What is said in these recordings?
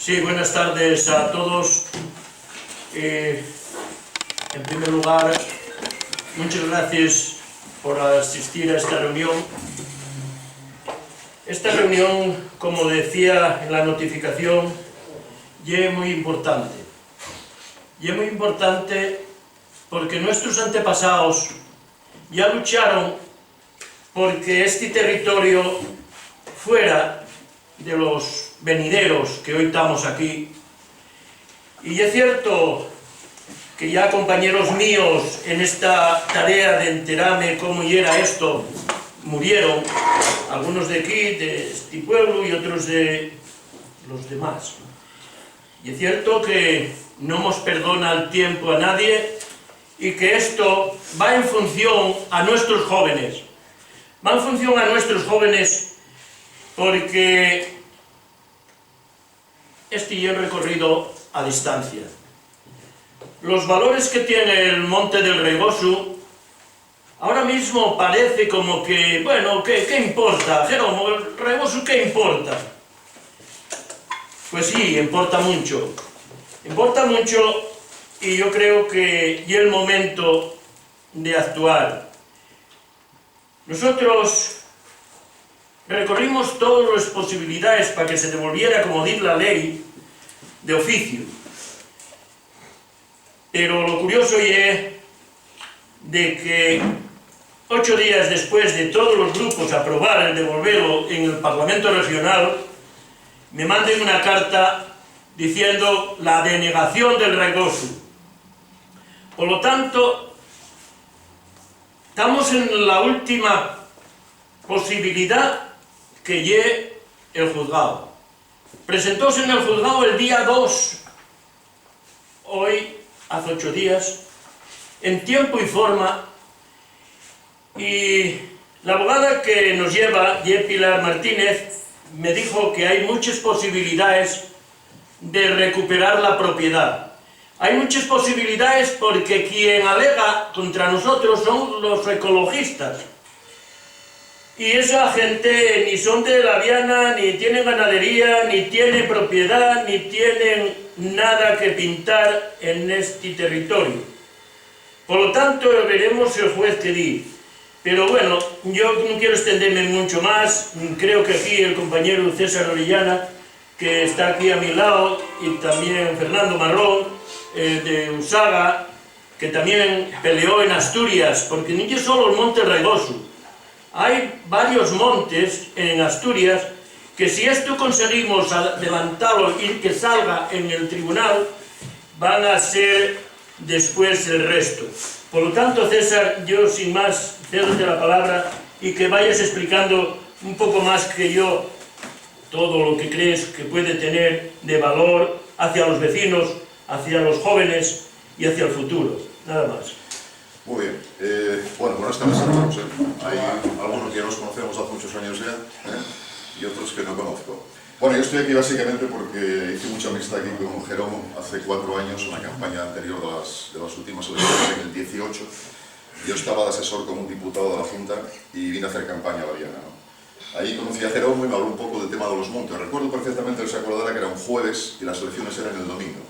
Sí, buenas tardes a todos. En primer lugar, muchas gracias por asistir a esta reunión. Esta reunión, como decía en la notificación, es muy importante. Y es muy importante porque nuestros antepasados ya lucharon porque este territorio fuera de los venideros que hoy estamos aquí. Y es cierto que ya compañeros míos en esta tarea de enterarme cómo era esto murieron, algunos de aquí, de este pueblo, y otros de los demás. Y es cierto que no nos perdona el tiempo a nadie y que esto va en función a nuestros jóvenes. Va en función a nuestros jóvenes porque este es el recorrido a distancia. Los valores que tiene el Monte del Regoso ahora mismo parece como que, bueno, ¿qué importa? Jerónimo, ¿el Regoso qué importa? Pues sí, importa mucho. Importa mucho y yo creo que ya es el momento de actuar. Nosotros recorrimos todas las posibilidades para que se devolviera, como dice la ley, de oficio. Pero lo curioso es de que 8 días después de todos los grupos aprobar el devolverlo en el Parlamento Regional, me manden una carta diciendo la denegación del Regoso. Por lo tanto, estamos en la última posibilidad que llegue el juzgado. Presentóse en el juzgado el día 2, hoy, hace 8 días, en tiempo y forma, y la abogada que nos lleva, Pilar Martínez, me dijo que hay muchas posibilidades de recuperar la propiedad. Hay muchas posibilidades porque quien alega contra nosotros son los ecologistas. Y esa gente ni son de la Viana, ni tienen ganadería, ni tienen propiedad, ni tienen nada que pintar en este territorio. Por lo tanto, veremos el juez que dice. Pero bueno, yo no quiero extenderme mucho más. Creo que aquí el compañero César Orellana, que está aquí a mi lado, y también Fernando Marrón, de Usaga, que también peleó en Asturias, porque no es solo el Monte Regoso. Hay varios montes en Asturias que si esto conseguimos levantarlo y que salga en el tribunal, van a ser después el resto. Por lo tanto, César, yo sin más cedote la palabra y que vayas explicando un poco más que yo todo lo que crees que puede tener de valor hacia los vecinos, hacia los jóvenes y hacia el futuro. Nada más. Muy bien. Bueno, con esta mesa todos, hay algunos que nos conocemos hace muchos años ya, y otros que no conozco. Bueno, yo estoy aquí básicamente porque hice mucha amistad aquí con Jerónimo hace 4 años, en la campaña anterior de las últimas elecciones, en el 18. Yo estaba de asesor con un diputado de la Junta y vine a hacer campaña a la Viana, ¿no? Ahí conocí a Jerónimo y me habló un poco del tema de los montes. Recuerdo perfectamente, él se acordará que era un jueves y las elecciones eran el domingo.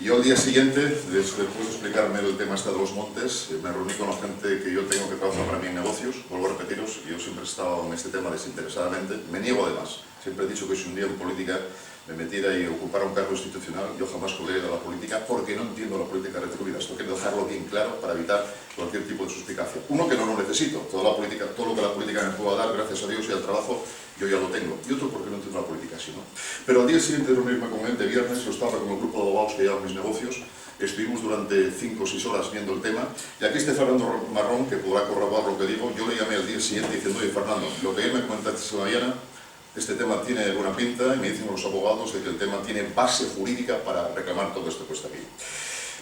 Y yo al día siguiente, después de explicarme el tema este de los montes, me reuní con la gente que yo tengo que trabajar para mí en negocios. Vuelvo a repetiros, yo siempre he estado en este tema desinteresadamente. Me niego además. Siempre he dicho que si un día en política me metiera y ocupara un cargo institucional, yo jamás cobraría de la política porque no entiendo la política retribuida. Esto quiero dejarlo bien claro para evitar cualquier tipo de suspicacia. Uno, que no lo necesito. Toda la política, todo lo que la política me pueda dar, gracias a Dios y al trabajo, yo ya lo tengo. Y otro, porque no entiendo la política así, ¿no? Pero al día siguiente de reunirme con él, de viernes, yo estaba con el grupo de abogados que llevan mis negocios. Estuvimos durante 5 o 6 horas viendo el tema. Y aquí está Fernando Marrón, que podrá corroborar lo que digo. Yo le llamé al día siguiente diciendo: oye, Fernando, lo que él me comenta esta mañana, este tema tiene buena pinta, y me dicen los abogados de que el tema tiene base jurídica para reclamar todo esto que está aquí.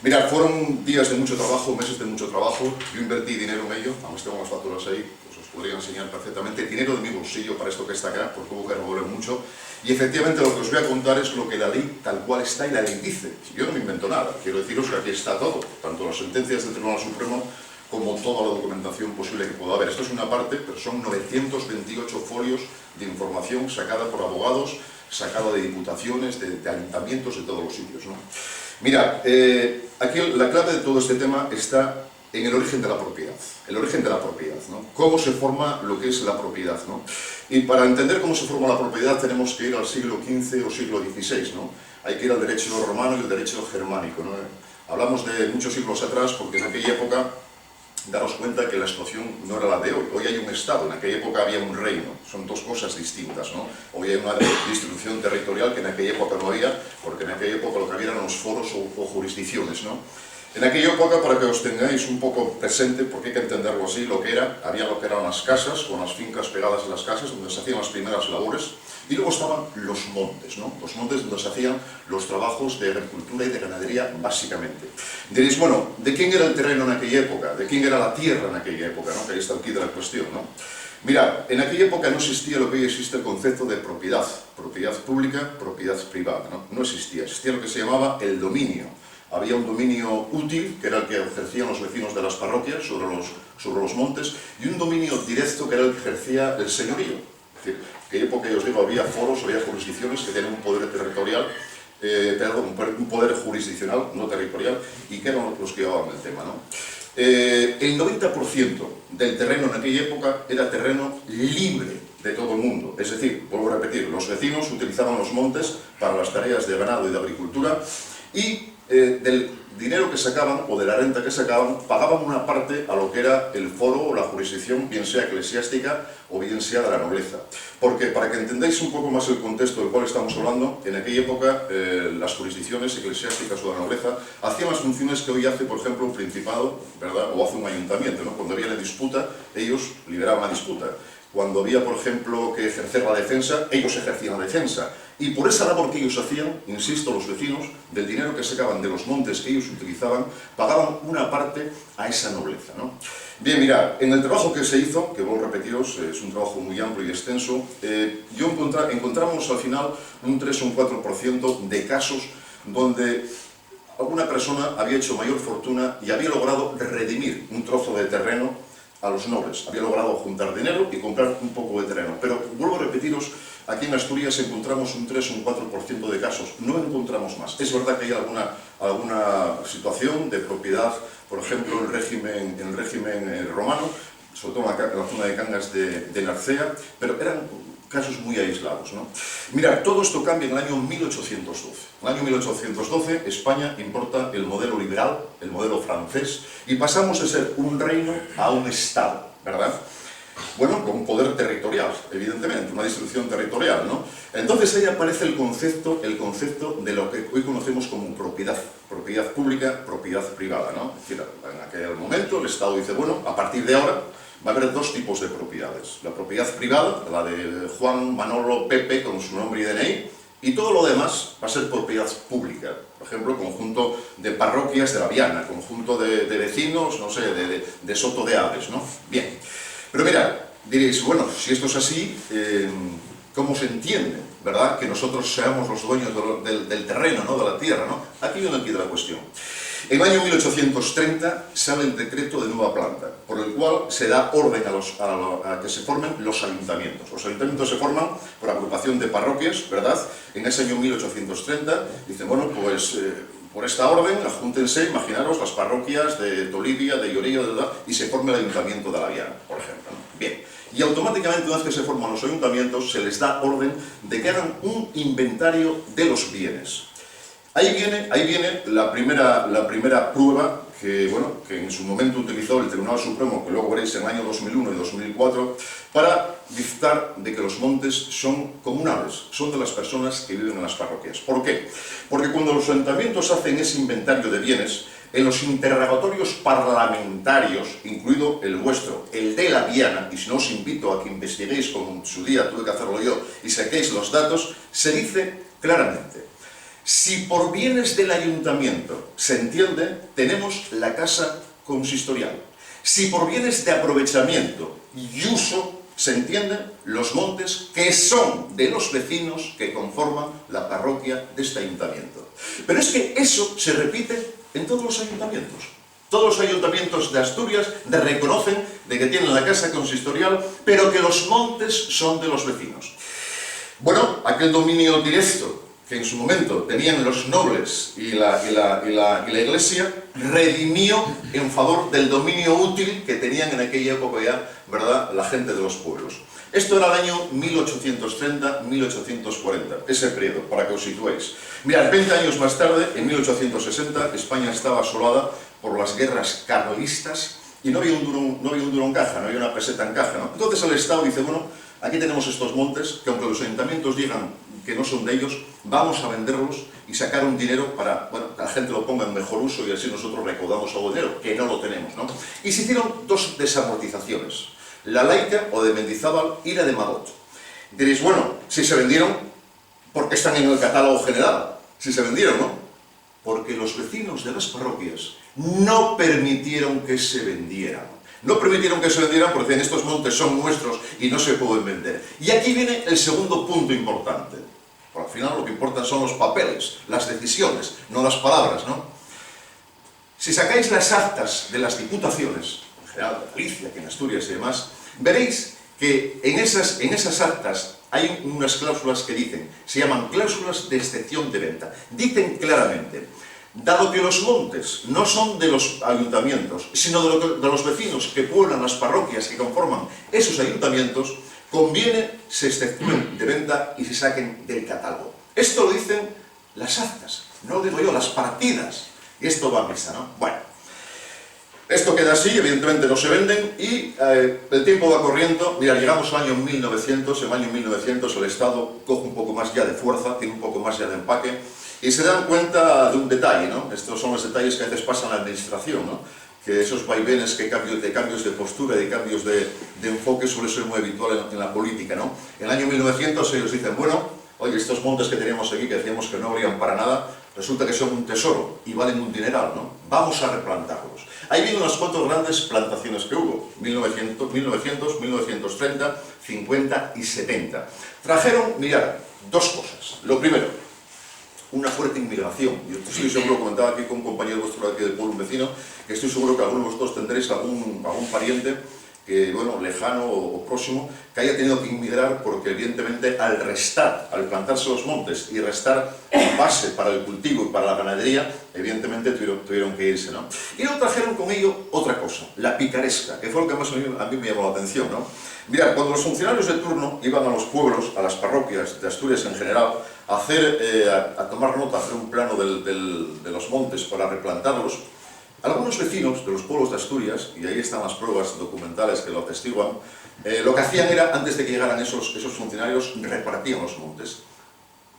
Mirad, fueron días de mucho trabajo, meses de mucho trabajo. Yo invertí dinero en ello, además tengo las facturas ahí, pues os podría enseñar perfectamente. Dinero de mi bolsillo para esto que está acá, porque hubo que revolver mucho. Y efectivamente lo que os voy a contar es lo que la ley tal cual está y la ley dice. Yo no me invento nada, quiero deciros que aquí está todo, tanto las sentencias del Tribunal Supremo como toda la documentación posible que pueda haber. Esto es una parte, pero son 928 folios de información sacada por abogados sacado de diputaciones, de ayuntamientos, de todos los sitios, ¿no? Mira, aquí la clave de todo este tema está en el origen de la propiedad. El origen de la propiedad, ¿no? Cómo se forma lo que es la propiedad, ¿no? Y para entender cómo se forma la propiedad tenemos que ir al siglo XV o siglo XVI, ¿no? Hay que ir al derecho romano y al derecho germánico, ¿no? Hablamos de muchos siglos atrás porque en aquella época, daros cuenta que la situación no era la de hoy. Hoy hay un Estado, en aquella época había un reino. Son dos cosas distintas, ¿no? Hoy hay una distribución territorial que en aquella época no había, porque en aquella época lo que había eran los foros o jurisdicciones, ¿no? En aquella época, para que os tengáis un poco presente, porque hay que entenderlo así, había lo que eran las casas, con las fincas pegadas a las casas, donde se hacían las primeras labores, y luego estaban los montes, ¿no? Los montes donde se hacían los trabajos de agricultura y de ganadería, básicamente. Diréis, bueno, ¿de quién era el terreno en aquella época? ¿De quién era la tierra en aquella época, ¿no? Que ahí está el quid de la cuestión, ¿no? Mirad, en aquella época no existía lo que hoy existe el concepto de propiedad pública, propiedad privada, ¿no? No existía lo que se llamaba el dominio. Había un dominio útil, que era el que ejercían los vecinos de las parroquias sobre los montes, y un dominio directo, que era el que ejercía el señorío. Es decir, en aquella época, os digo, había foros, había jurisdicciones que tenían un poder territorial, un poder jurisdiccional, no territorial, y que eran los que llevaban el tema, ¿no? El 90% del terreno en aquella época era terreno libre de todo el mundo. Es decir, vuelvo a repetir, los vecinos utilizaban los montes para las tareas de ganado y de agricultura, y del dinero que sacaban, o de la renta que sacaban, pagaban una parte a lo que era el foro o la jurisdicción, bien sea eclesiástica o bien sea de la nobleza. Porque, para que entendáis un poco más el contexto del cual estamos hablando, en aquella época las jurisdicciones eclesiásticas o de la nobleza hacían las funciones que hoy hace, por ejemplo, un principado, ¿verdad? O hace un ayuntamiento, ¿no? Cuando había una disputa, ellos liberaban la disputa. Cuando había, por ejemplo, que ejercer la defensa, ellos ejercían la defensa. Y por esa labor que ellos hacían, insisto, los vecinos, del dinero que sacaban de los montes que ellos utilizaban, pagaban una parte a esa nobleza, ¿no? Bien, mirad, en el trabajo que se hizo, que vuelvo a repetiros, es un trabajo muy amplio y extenso, encontramos al final un 3 o un 4% de casos donde alguna persona había hecho mayor fortuna y había logrado redimir un trozo de terreno a los nobles. Había logrado juntar dinero y comprar un poco de terreno. Pero vuelvo a repetiros, aquí en Asturias encontramos un 3 o un 4% de casos. No encontramos más. Es verdad que hay alguna situación de propiedad, por ejemplo, en el régimen romano, sobre todo en la zona de Cangas de Narcea, pero eran casos muy aislados, ¿no? Mirad, todo esto cambia en el año 1812. En el año 1812 España importa el modelo liberal, el modelo francés, y pasamos de ser un reino a un Estado, ¿verdad? Bueno, con un poder territorial, evidentemente, una distribución territorial, ¿no? Entonces ahí aparece el concepto de lo que hoy conocemos como propiedad pública, propiedad privada, ¿no? Es decir, en aquel momento el Estado dice, bueno, a partir de ahora va a haber dos tipos de propiedades. La propiedad privada, la de Juan, Manolo, Pepe, con su nombre y DNI, y todo lo demás va a ser propiedad pública. Por ejemplo, conjunto de parroquias de la Viana, conjunto de vecinos, no sé, de Soto de Aves, ¿no? Bien. Pero mirad, diréis, bueno, si esto es así, ¿cómo se entiende, verdad, que nosotros seamos los dueños del terreno, ¿no? De la tierra, ¿no? Aquí viene aquí de la cuestión. En el año 1830 sale el decreto de nueva planta, por el cual se da orden a que se formen los ayuntamientos. Los ayuntamientos se forman por agrupación de parroquias, ¿verdad? En ese año 1830 dicen, bueno, pues por esta orden, ajúntense, imaginaros, las parroquias de Tolivia, de Llorillo, y se forma el ayuntamiento de la Viana, por ejemplo, ¿no? Bien. Y automáticamente, una vez que se forman los ayuntamientos, se les da orden de que hagan un inventario de los bienes. Ahí viene la primera prueba que en su momento utilizó el Tribunal Supremo, que luego veréis en el año 2001 y 2004, para dictar de que los montes son comunales, son de las personas que viven en las parroquias. ¿Por qué? Porque cuando los ayuntamientos hacen ese inventario de bienes, en los interrogatorios parlamentarios, incluido el vuestro, el de la Viana, y si no os invito a que investiguéis, como en su día tuve que hacerlo yo, y saquéis los datos, se dice claramente: si por bienes del ayuntamiento se entiende, tenemos la casa consistorial. Si por bienes de aprovechamiento y uso se entienden, los montes que son de los vecinos que conforman la parroquia de este ayuntamiento. Pero es que eso se repite en todos los ayuntamientos. Todos los ayuntamientos de Asturias reconocen de que tienen la casa consistorial, pero que los montes son de los vecinos. Bueno, aquel dominio directo que en su momento tenían los nobles y la Iglesia, redimió en favor del dominio útil que tenían en aquella época ya, ¿verdad?, la gente de los pueblos. Esto era el año 1830-1840, ese periodo, para que os situéis. Mirad, 20 años más tarde, en 1860, España estaba asolada por las guerras carlistas y no había un duro en caja, no había una peseta en caja, ¿no? Entonces el Estado dice, bueno, aquí tenemos estos montes, que aunque los ayuntamientos digan que no son de ellos, vamos a venderlos y sacar un dinero para, bueno, que la gente lo ponga en mejor uso y así nosotros recaudamos algo de dinero, que no lo tenemos, ¿no? Y se hicieron dos desamortizaciones, la Laica o de Mendizábal y la de Magot. Diréis, bueno, si se vendieron, ¿por qué están en el catálogo general? Si se vendieron, ¿no? Porque los vecinos de las parroquias no permitieron que se vendieran. No permitieron que se vendieran porque en estos montes son nuestros y no se pueden vender. Y aquí viene el segundo punto importante. Porque al final lo que importan son los papeles, las decisiones, no las palabras, ¿no? Si sacáis las actas de las diputaciones, en general de Galicia, que en Asturias y demás, veréis que en esas actas hay unas cláusulas que dicen, se llaman cláusulas de excepción de venta. Dicen claramente, dado que los montes no son de los ayuntamientos, sino de los vecinos que pueblan las parroquias que conforman esos ayuntamientos, conviene se exceptúen de venta y se saquen del catálogo. Esto lo dicen las actas, no lo digo yo, las partidas. Y esto va a misa, ¿no? Bueno, esto queda así, evidentemente no se venden y el tiempo va corriendo. Mira, llegamos al año 1900, en el año 1900 el Estado coge un poco más ya de fuerza, tiene un poco más ya de empaque y se dan cuenta de un detalle, ¿no? Estos son los detalles que a veces pasan en la administración, ¿no? Que esos vaivenes, que cambios de postura y de cambios de enfoque suele ser muy habitual en la política, ¿no? En el año 1900 ellos dicen, bueno, oye, estos montes que teníamos aquí, que decíamos que no valían para nada, resulta que son un tesoro y valen un dineral, ¿no? Vamos a replantarlos. Ahí vienen unas cuatro grandes plantaciones que hubo, 1900, 1930, 50 y 70. Trajeron, mirad, dos cosas. Lo primero, una fuerte inmigración. Yo estoy seguro, comentaba aquí con un compañero vuestro aquí del pueblo, un vecino, que estoy seguro que algunos de vosotros tendréis algún pariente que, bueno, lejano o próximo, que haya tenido que inmigrar porque evidentemente al plantarse los montes y restar base para el cultivo y para la ganadería, evidentemente tuvieron que irse, ¿no? Y luego trajeron con ello otra cosa, la picaresca, que fue lo que más a mí me llamó la atención, ¿no? Mirad, cuando los funcionarios de turno iban a los pueblos, a las parroquias de Asturias en general, a tomar nota, a hacer un plano de los montes para replantarlos, algunos vecinos de los pueblos de Asturias, y ahí están las pruebas documentales que lo atestiguan, lo que hacían era, antes de que llegaran esos funcionarios, repartían los montes.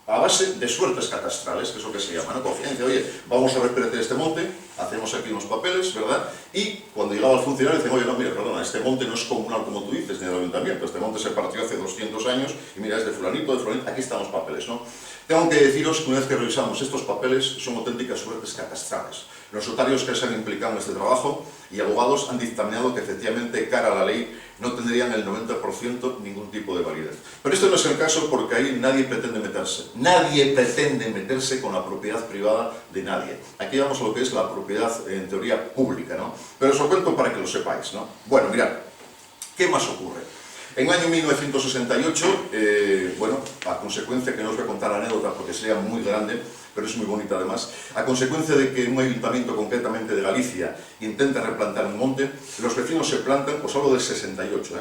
A base de suertes catastrales, que es lo que se llama, ¿no? Cogían y decían, oye, vamos a repartir este monte, hacemos aquí unos papeles, ¿verdad? Y cuando llegaba el funcionario, dicen, oye, no, mira, perdona, este monte no es comunal como tú dices, ni del ayuntamiento, este monte se partió hace 200 años, y mira, es de fulanito, aquí están los papeles, ¿no? Tengo que deciros que una vez que revisamos estos papeles, son auténticas suertes catastrales. Los notarios que se han implicado en este trabajo y abogados han dictaminado que efectivamente, cara a la ley, no tendrían el 90% ningún tipo de validez. Pero esto no es el caso porque ahí nadie pretende meterse. Nadie pretende meterse con la propiedad privada de nadie. Aquí vamos a lo que es la propiedad, en teoría, pública, ¿no? Pero os lo cuento para que lo sepáis, ¿no? Bueno, mirad, ¿qué más ocurre? En el año 1968, bueno, a consecuencia, que no os voy a contar la anécdota porque sería muy grande, pero es muy bonita además, a consecuencia de que un ayuntamiento concretamente de Galicia intenta replantar un monte, los vecinos se plantan, os hablo del 68,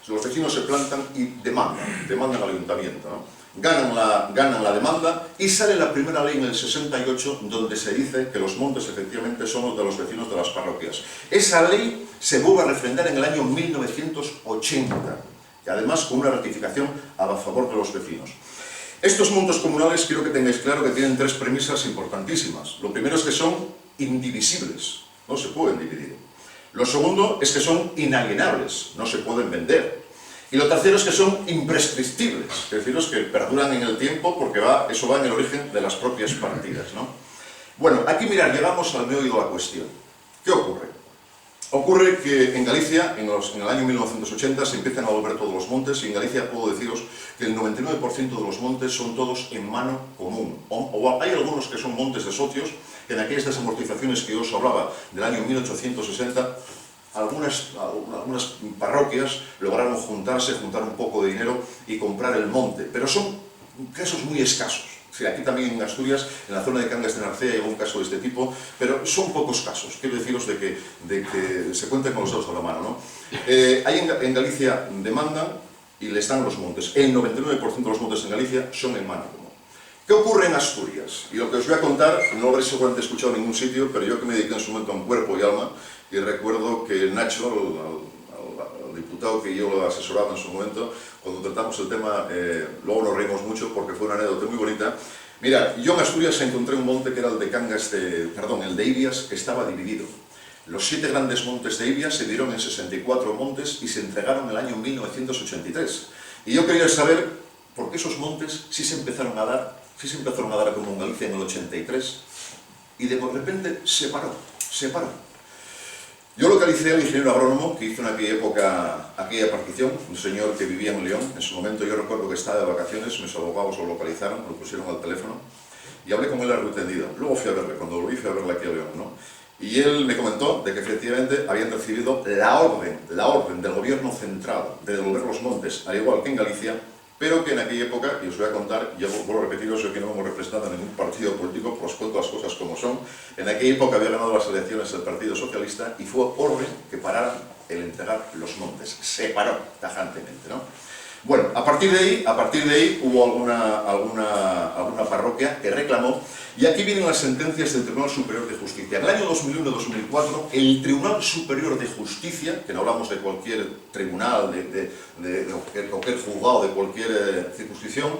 los vecinos se plantan y demandan al ayuntamiento, ¿no? Ganan la demanda y sale la primera ley en el 68 donde se dice que los montes efectivamente son los de los vecinos de las parroquias. Esa ley se vuelve a refrendar en el año 1980 y además con una ratificación a favor de los vecinos. Estos montes comunales quiero que tengáis claro que tienen tres premisas importantísimas. Lo primero es que son indivisibles, no se pueden dividir. Lo segundo es que son inalienables, no se pueden vender. Y lo tercero es que son imprescriptibles, es decir, que perduran en el tiempo porque eso va en el origen de las propias partidas, ¿no? Bueno, aquí mirad, llegamos al meollo de la cuestión. ¿Qué ocurre? Ocurre que en Galicia, en el año 1980, se empiezan a volver todos los montes y en Galicia puedo deciros que el 99% de los montes son todos en mano común. O hay algunos que son montes de socios, que en aquellas desamortizaciones que yo os hablaba del año 1860, algunas parroquias lograron juntar un poco de dinero y comprar el monte, pero son casos muy escasos. Sí, aquí también en Asturias, en la zona de Cangas de Narcea, hay algún caso de este tipo, pero son pocos casos. Quiero deciros de que se cuenten con los dedos a la mano, ¿no? Hay en Galicia demandan y les dan los montes. El 99% de los montes en Galicia son en mano común. ¿Qué ocurre en Asturias? Y lo que os voy a contar, no lo habréis seguramente escuchado en ningún sitio, pero yo que me dediqué en su momento a un cuerpo y alma, y recuerdo que Nacho, al diputado que yo lo asesoraba en su momento, cuando tratamos el tema, luego nos reímos mucho porque fue una anécdota muy bonita. Mira, yo en Asturias encontré un monte que era el de Cangas el de Ibias, que estaba dividido. Los 7 grandes montes de Ibias se dieron en 64 montes y se entregaron en el año 1983. Y yo quería saber por qué esos montes sí se empezaron a dar como en Galicia en el 83 y de repente se paró. Yo localicé al ingeniero agrónomo que hizo en aquella partición, un señor que vivía en León. En su momento yo recuerdo que estaba de vacaciones, mis abogados lo localizaron, lo pusieron al teléfono y hablé con él largo y tendido. Luego fui a verle, cuando lo vi fui a verle aquí a León, ¿no? Y él me comentó de que efectivamente habían recibido la orden del gobierno central de devolver los montes, al igual que en Galicia, pero que en aquella época, y os voy a contar, yo vuelvo a repetiros, yo que no hemos representado a ningún partido político, pues os cuento las cosas como son. En aquella época había ganado las elecciones el Partido Socialista y fue orden que pararan el entregar los montes. Se paró tajantemente, ¿no? Bueno, a partir de ahí hubo alguna parroquia que reclamó, y aquí vienen las sentencias del Tribunal Superior de Justicia. En el año 2001-2004, el Tribunal Superior de Justicia, que no hablamos de cualquier tribunal, de cualquier juzgado, de cualquier circunscripción,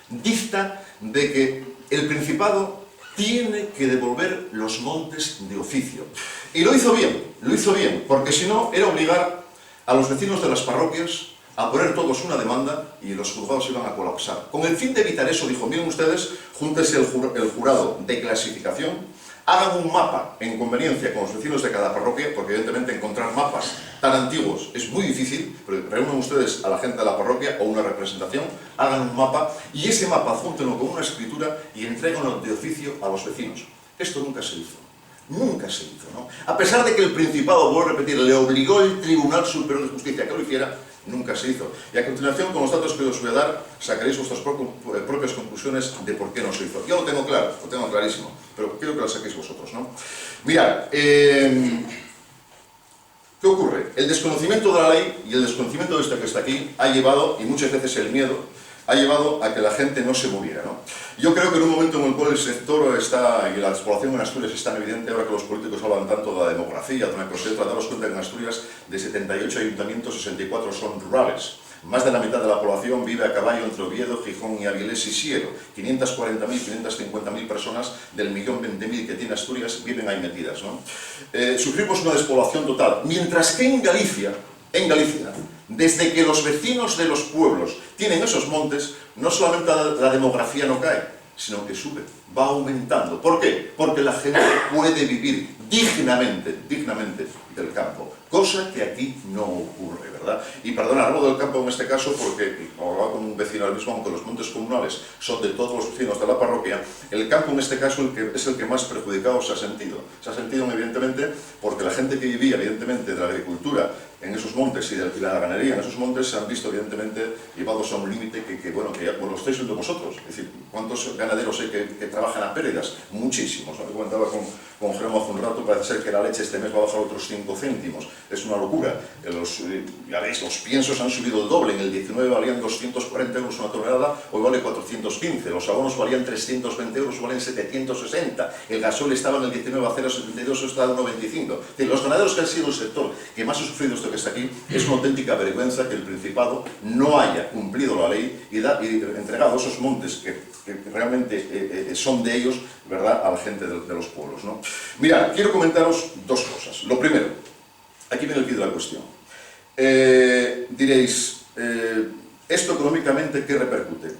dicta de que el Principado tiene que devolver los montes de oficio. Y lo hizo bien, porque si no, era obligar a los vecinos de las parroquias a poner todos una demanda y los juzgados iban a colapsar. Con el fin de evitar eso, dijo, miren ustedes, júntense el jurado de clasificación, hagan un mapa en conveniencia con los vecinos de cada parroquia, porque evidentemente encontrar mapas tan antiguos es muy difícil, pero reúnan ustedes a la gente de la parroquia o una representación, hagan un mapa y ese mapa júntenlo con una escritura y entréguenlo de oficio a los vecinos. Esto nunca se hizo. Nunca se hizo, ¿no? A pesar de que el Principado, vuelvo a repetir, le obligó el Tribunal Superior de Justicia a que lo hiciera, nunca se hizo. Y a continuación, con los datos que os voy a dar, sacaréis vuestras propias conclusiones de por qué no se hizo. Yo lo tengo claro, lo tengo clarísimo, pero quiero que lo saquéis vosotros, ¿no? Mirad, ¿qué ocurre? El desconocimiento de la ley y el desconocimiento de este que está aquí ha llevado, y muchas veces el miedo, ha llevado a que la gente no se moviera, ¿no? Yo creo que en un momento en el cual el sector está, y la despoblación en Asturias es tan evidente, ahora que los políticos hablan tanto de la demografía, de una cosa y otra, daros cuenta que en Asturias de 78 ayuntamientos, 64 son rurales. Más de la mitad de la población vive a caballo entre Oviedo, Gijón y Avilés y Siero. 540.000, 550.000 personas del 1.020.000 que tiene Asturias viven ahí metidas, ¿no? Sufrimos una despoblación total, mientras que en Galicia, desde que los vecinos de los pueblos tienen esos montes, no solamente la demografía no cae, sino que sube, va aumentando. ¿Por qué? Porque la gente puede vivir dignamente del campo, cosa que aquí no ocurre, ¿verdad? Y perdona, hablo del campo en este caso porque, hablaba con un vecino ahora mismo, aunque los montes comunales son de todos los vecinos de la parroquia, el campo en este caso es el que más perjudicado se ha sentido. Se ha sentido evidentemente porque la gente que vivía evidentemente de la agricultura en esos montes y de la ganadería en esos montes se han visto evidentemente llevados a un límite que bueno, lo estáis viendo vosotros. Es decir, ¿cuántos ganaderos hay que trabajan a pérdidas? Muchísimos. Yo comentaba con Germán hace un rato, parece ser que la leche este mes va a bajar otros 5 céntimos. Es una locura. Ya veis, los piensos han subido el doble. En el 19 valían 240 euros una tonelada, hoy vale 415. Los abonos valían 320 euros, valen 760. El gasol estaba en el 19 a 0,72, está a 1,25. Es decir, los ganaderos que han sido el sector que más ha sufrido esto que está aquí, es una auténtica vergüenza que el Principado no haya cumplido la ley y entregado esos montes que realmente son de ellos, ¿verdad?, a la gente de los pueblos, ¿no? Mirad, quiero comentaros dos cosas. Lo primero, aquí viene el quid de la cuestión. Diréis, ¿esto económicamente qué repercute?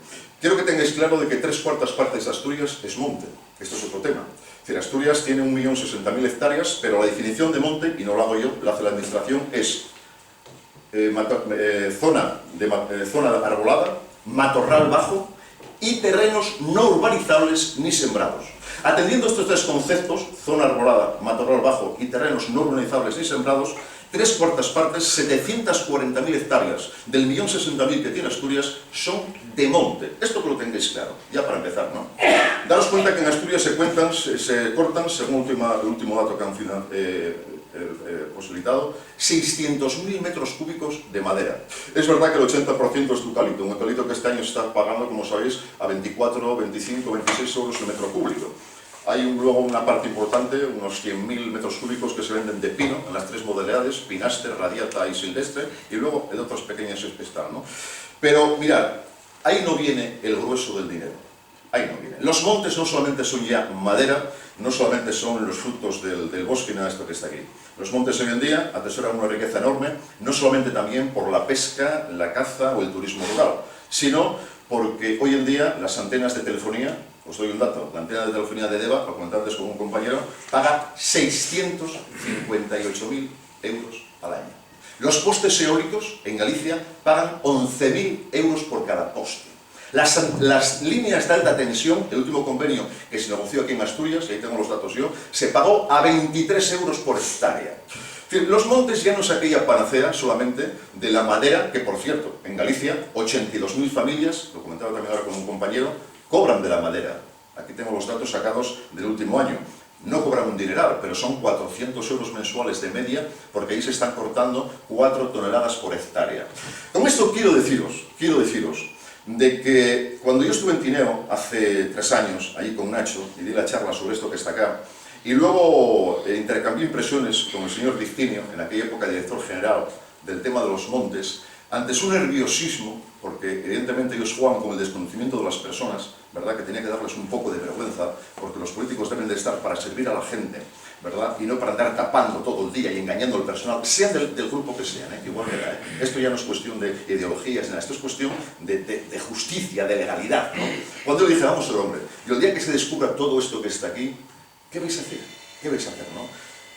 Quiero que tengáis claro de que 3/4 partes de Asturias es monte. Esto es otro tema. Es decir, Asturias tiene 1.060.000 hectáreas, pero la definición de monte, y no lo hago yo, la hace la administración, es zona arbolada, matorral bajo y terrenos no urbanizables ni sembrados. Atendiendo estos tres conceptos, zona arbolada, matorral bajo y terrenos no urbanizables ni sembrados, 3/4 partes, 740.000 hectáreas del 1.060.000 que tiene Asturias son de monte. Esto que lo tengáis claro, ya para empezar, ¿no? Daros cuenta que en Asturias se cortan, según el último dato que han posibilitado, 600.000 metros cúbicos de madera. Es verdad que el 80% es eucalipto, un eucalipto que este año se está pagando, como sabéis, a 24, 25, 26 euros el metro cúbico. Hay luego una parte importante, unos 100.000 metros cúbicos que se venden de pino, en las 3 modalidades, Pinaster, Radiata y Silvestre, y luego en otras pequeñas están, ¿no? Pero mirad, ahí no viene el grueso del dinero, ahí no viene. Los montes no solamente son ya madera, no solamente son los frutos del bosque y nada de esto que está aquí. Los montes hoy en día atesoran una riqueza enorme, no solamente también por la pesca, la caza o el turismo rural, sino porque hoy en día las antenas de telefonía, os doy un dato, la antena de telefonía de Deva, lo comentaba antes con un compañero, paga 658.000 euros al año. Los postes eólicos en Galicia pagan 11.000 euros por cada poste. Las líneas de alta tensión, el último convenio que se negoció aquí en Asturias, y ahí tengo los datos yo, se pagó a 23 euros por hectárea. Los montes ya no es aquella panacea solamente de la madera, que por cierto, en Galicia, 82.000 familias, lo comentaba también ahora con un compañero, cobran de la madera. Aquí tengo los datos sacados del último año. No cobran un dineral, pero son 400 euros mensuales de media, porque ahí se están cortando 4 toneladas por hectárea. Con esto quiero deciros de que cuando yo estuve en Tineo hace 3 años, allí con Nacho, y di la charla sobre esto que está acá, y luego intercambié impresiones con el señor Dictinio, en aquella época director general del tema de los montes, ante su nerviosismo, porque evidentemente ellos juegan con el desconocimiento de las personas, ¿verdad? Que tenía que darles un poco de vergüenza, porque los políticos deben de estar para servir a la gente, ¿verdad? Y no para andar tapando todo el día y engañando al personal, sean del grupo que sean, igual que era, Esto ya no es cuestión de ideologías, nada, esto es cuestión de justicia, de legalidad, ¿no? Cuando yo dije, vamos a ver, hombre, y el día que se descubra todo esto que está aquí, ¿qué vais a hacer? ¿Qué vais a hacer, no?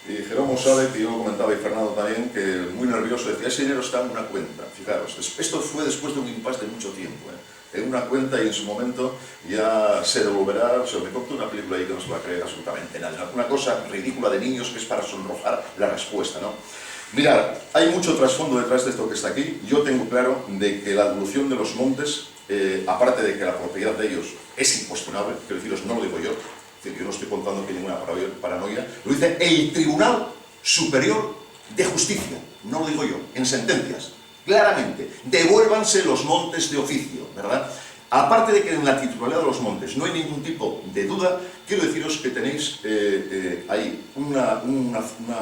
Y Jerónimo sabe, que yo lo comentaba, y Fernando también, que muy nervioso decía, ese dinero está en una cuenta. Fijaros, esto fue después de un impasse de mucho tiempo, en una cuenta, y en su momento ya se devolverá. O sea, me contó una película ahí que no se va a creer absolutamente nada, una cosa ridícula de niños que es para sonrojar la respuesta, ¿no? Mirad, hay mucho trasfondo detrás de esto que está aquí. Yo tengo claro de que la evolución de los montes, aparte de que la propiedad de ellos es incuestionable, quiero deciros, no lo digo yo, yo no estoy contando aquí ninguna paranoia, lo dice el Tribunal Superior de Justicia, no lo digo yo, en sentencias, claramente, devuélvanse los montes de oficio, ¿verdad? Aparte de que en la titularidad de los montes no hay ningún tipo de duda, quiero deciros que tenéis ahí una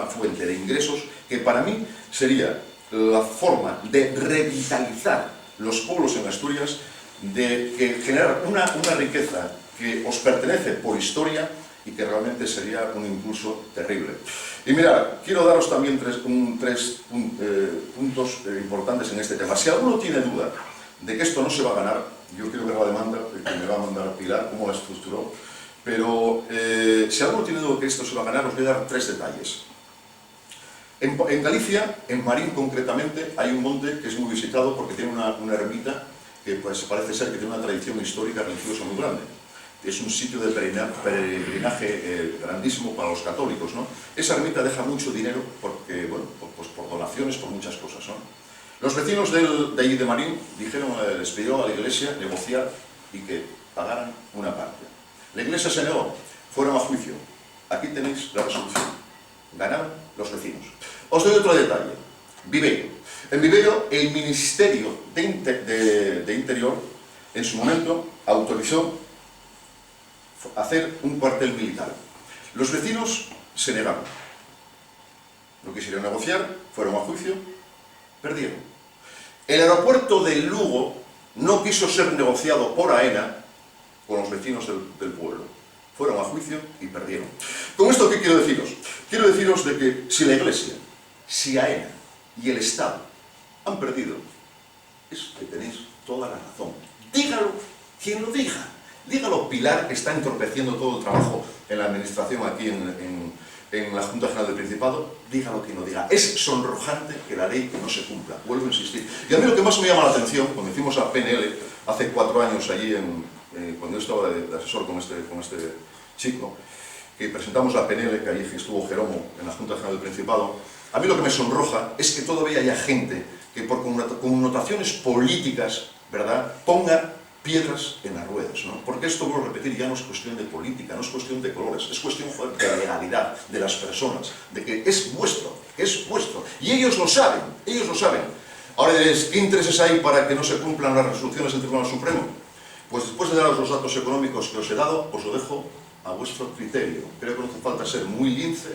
fuente de ingresos que para mí sería la forma de revitalizar los pueblos en Asturias, de generar una riqueza que os pertenece por historia y que realmente sería un impulso terrible. Y mirad, quiero daros también tres puntos importantes en este tema. Si alguno tiene duda de que esto no se va a ganar, yo quiero ver la demanda que me va a mandar Pilar, cómo la estructuró, pero si alguno tiene duda de que esto se va a ganar, os voy a dar 3 detalles. En Galicia, en Marín concretamente, hay un monte que es muy visitado porque tiene una ermita que pues, parece ser que tiene una tradición histórica religiosa muy grande. Es un sitio de peregrinaje grandísimo para los católicos, ¿no? Esa ermita deja mucho dinero porque, bueno, pues por donaciones, por muchas cosas, ¿no? Los vecinos de allí de Marín dijeron, les pidieron a la iglesia negociar y que pagaran una parte. La iglesia se negó, fueron a juicio. Aquí tenéis la resolución. Ganaron los vecinos. Os doy otro detalle. Viveiro. En Viveiro, el Ministerio de Interior, en su momento, autorizó hacer un cuartel militar. Los vecinos se negaron. No quisieron negociar, fueron a juicio, perdieron. El aeropuerto de Lugo no quiso ser negociado por AENA con los vecinos del pueblo. Fueron a juicio y perdieron. ¿Con esto qué quiero deciros? Quiero deciros de que si la Iglesia, si AENA y el Estado han perdido, es que tenéis toda la razón. Dígalo quien lo diga. Dígalo Pilar, que está entorpeciendo todo el trabajo en la administración aquí en la Junta General del Principado. Dígalo quien lo diga. Es sonrojante que la ley no se cumpla. Vuelvo a insistir. Y a mí lo que más me llama la atención, cuando hicimos a PNL hace 4 años allí, cuando yo estaba de asesor con este chico, que presentamos la PNL, que allí estuvo Jerónimo en la Junta General del Principado, A mí lo que me sonroja es que todavía haya gente que por connotaciones políticas, ¿verdad?, ponga piedras en las ruedas, ¿no? Porque esto, vuelvo a repetir, ya no es cuestión de política, no es cuestión de colores, es cuestión de legalidad de las personas, de que es vuestro, y ellos lo saben, Ahora diréis, ¿qué intereses hay para que no se cumplan las resoluciones del Tribunal Supremo? Pues después de daros los datos económicos que os he dado, os lo dejo a vuestro criterio. Creo que no hace falta ser muy lince,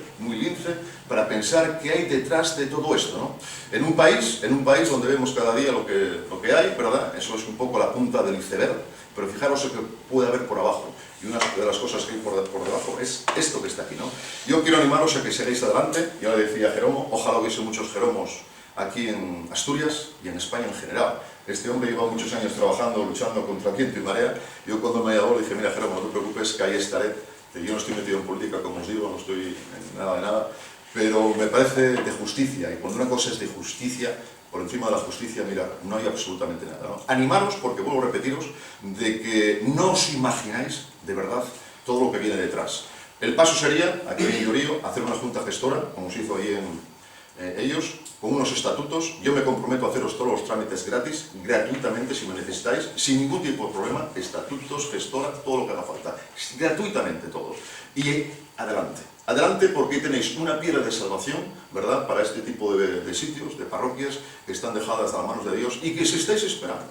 para pensar qué hay detrás de todo esto, ¿no? En un país donde vemos cada día lo que hay, ¿verdad? Eso es un poco la punta del iceberg, pero fijaros lo que puede haber por abajo. Y una de las cosas que hay por debajo es esto que está aquí, ¿no? Yo quiero animaros a que sigáis adelante. Ya le decía a Jeromo, ojalá hubiese muchos Jeromos aquí en Asturias y en España en general. Este hombre lleva muchos años trabajando, luchando contra viento y marea. Yo cuando me llamó le dije, mira Jeromo, no te preocupes, que ahí estaré. Yo no estoy metido en política, como os digo, no estoy en nada de nada, pero me parece de justicia, y cuando una cosa es de justicia, por encima de la justicia, mira, no hay absolutamente nada, ¿no? Animaros, porque vuelvo a repetiros, de que no os imagináis, de verdad, todo lo que viene detrás. El paso sería, aquí en Llorío, hacer una junta gestora, como se hizo ahí ellos, con unos estatutos. Yo me comprometo a haceros todos los trámites gratis, gratuitamente si me necesitáis, sin ningún tipo de problema, estatutos, gestora, todo lo que haga falta, gratuitamente todo. Y adelante porque ahí tenéis una piedra de salvación, ¿verdad?, para este tipo de sitios, de parroquias que están dejadas a las manos de Dios y que si estáis esperando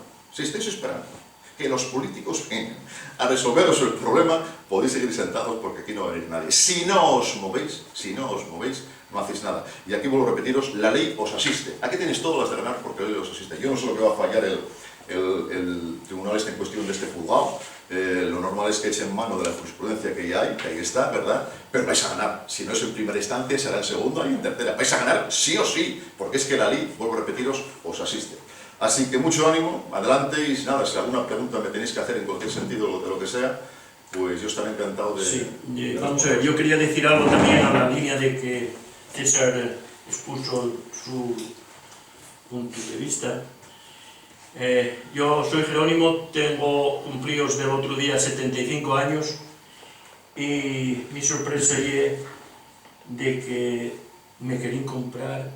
que los políticos vengan a resolveros el problema, podéis seguir sentados porque aquí no va a venir nadie. Si no os movéis, no hacéis nada. Y aquí vuelvo a repetiros, la ley os asiste. Aquí tenéis todas las de ganar porque la ley os asiste. Yo no sé lo que va a fallar el tribunal en cuestión de este juzgado. Lo normal es que echen mano de la jurisprudencia que ya hay, que ahí está, ¿verdad? Pero vais a ganar. Si no es en primera instancia, será en segunda y en tercera. Vais a ganar sí o sí, porque es que la ley, vuelvo a repetiros, os asiste. Así que mucho ánimo, adelante, y nada, si alguna pregunta me tenéis que hacer en cualquier sentido de lo que sea, pues yo estaré encantado de... Sí, vamos a ver, yo quería decir algo también a la línea de que César expuso su punto de vista. Yo soy Jerónimo, tengo cumplidos del otro día 75 años y mi sorpresa es de que me querían comprar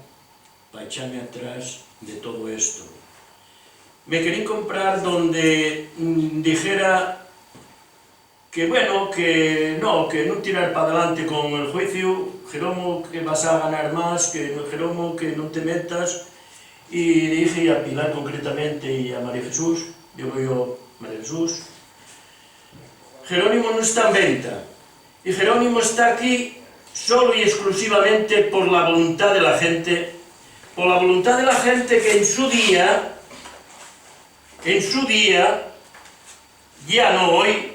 para echarme atrás de todo esto. Me querían comprar donde dijera que bueno, que no tirar para adelante con el juicio, Jeromo, que vas a ganar más, que Jeromo, que no te metas. Y dije a Pilar concretamente y a María Jesús, digo yo, María Jesús, Jerónimo no está en venta, y Jerónimo está aquí solo y exclusivamente por la voluntad de la gente, que en su día, ya no hoy,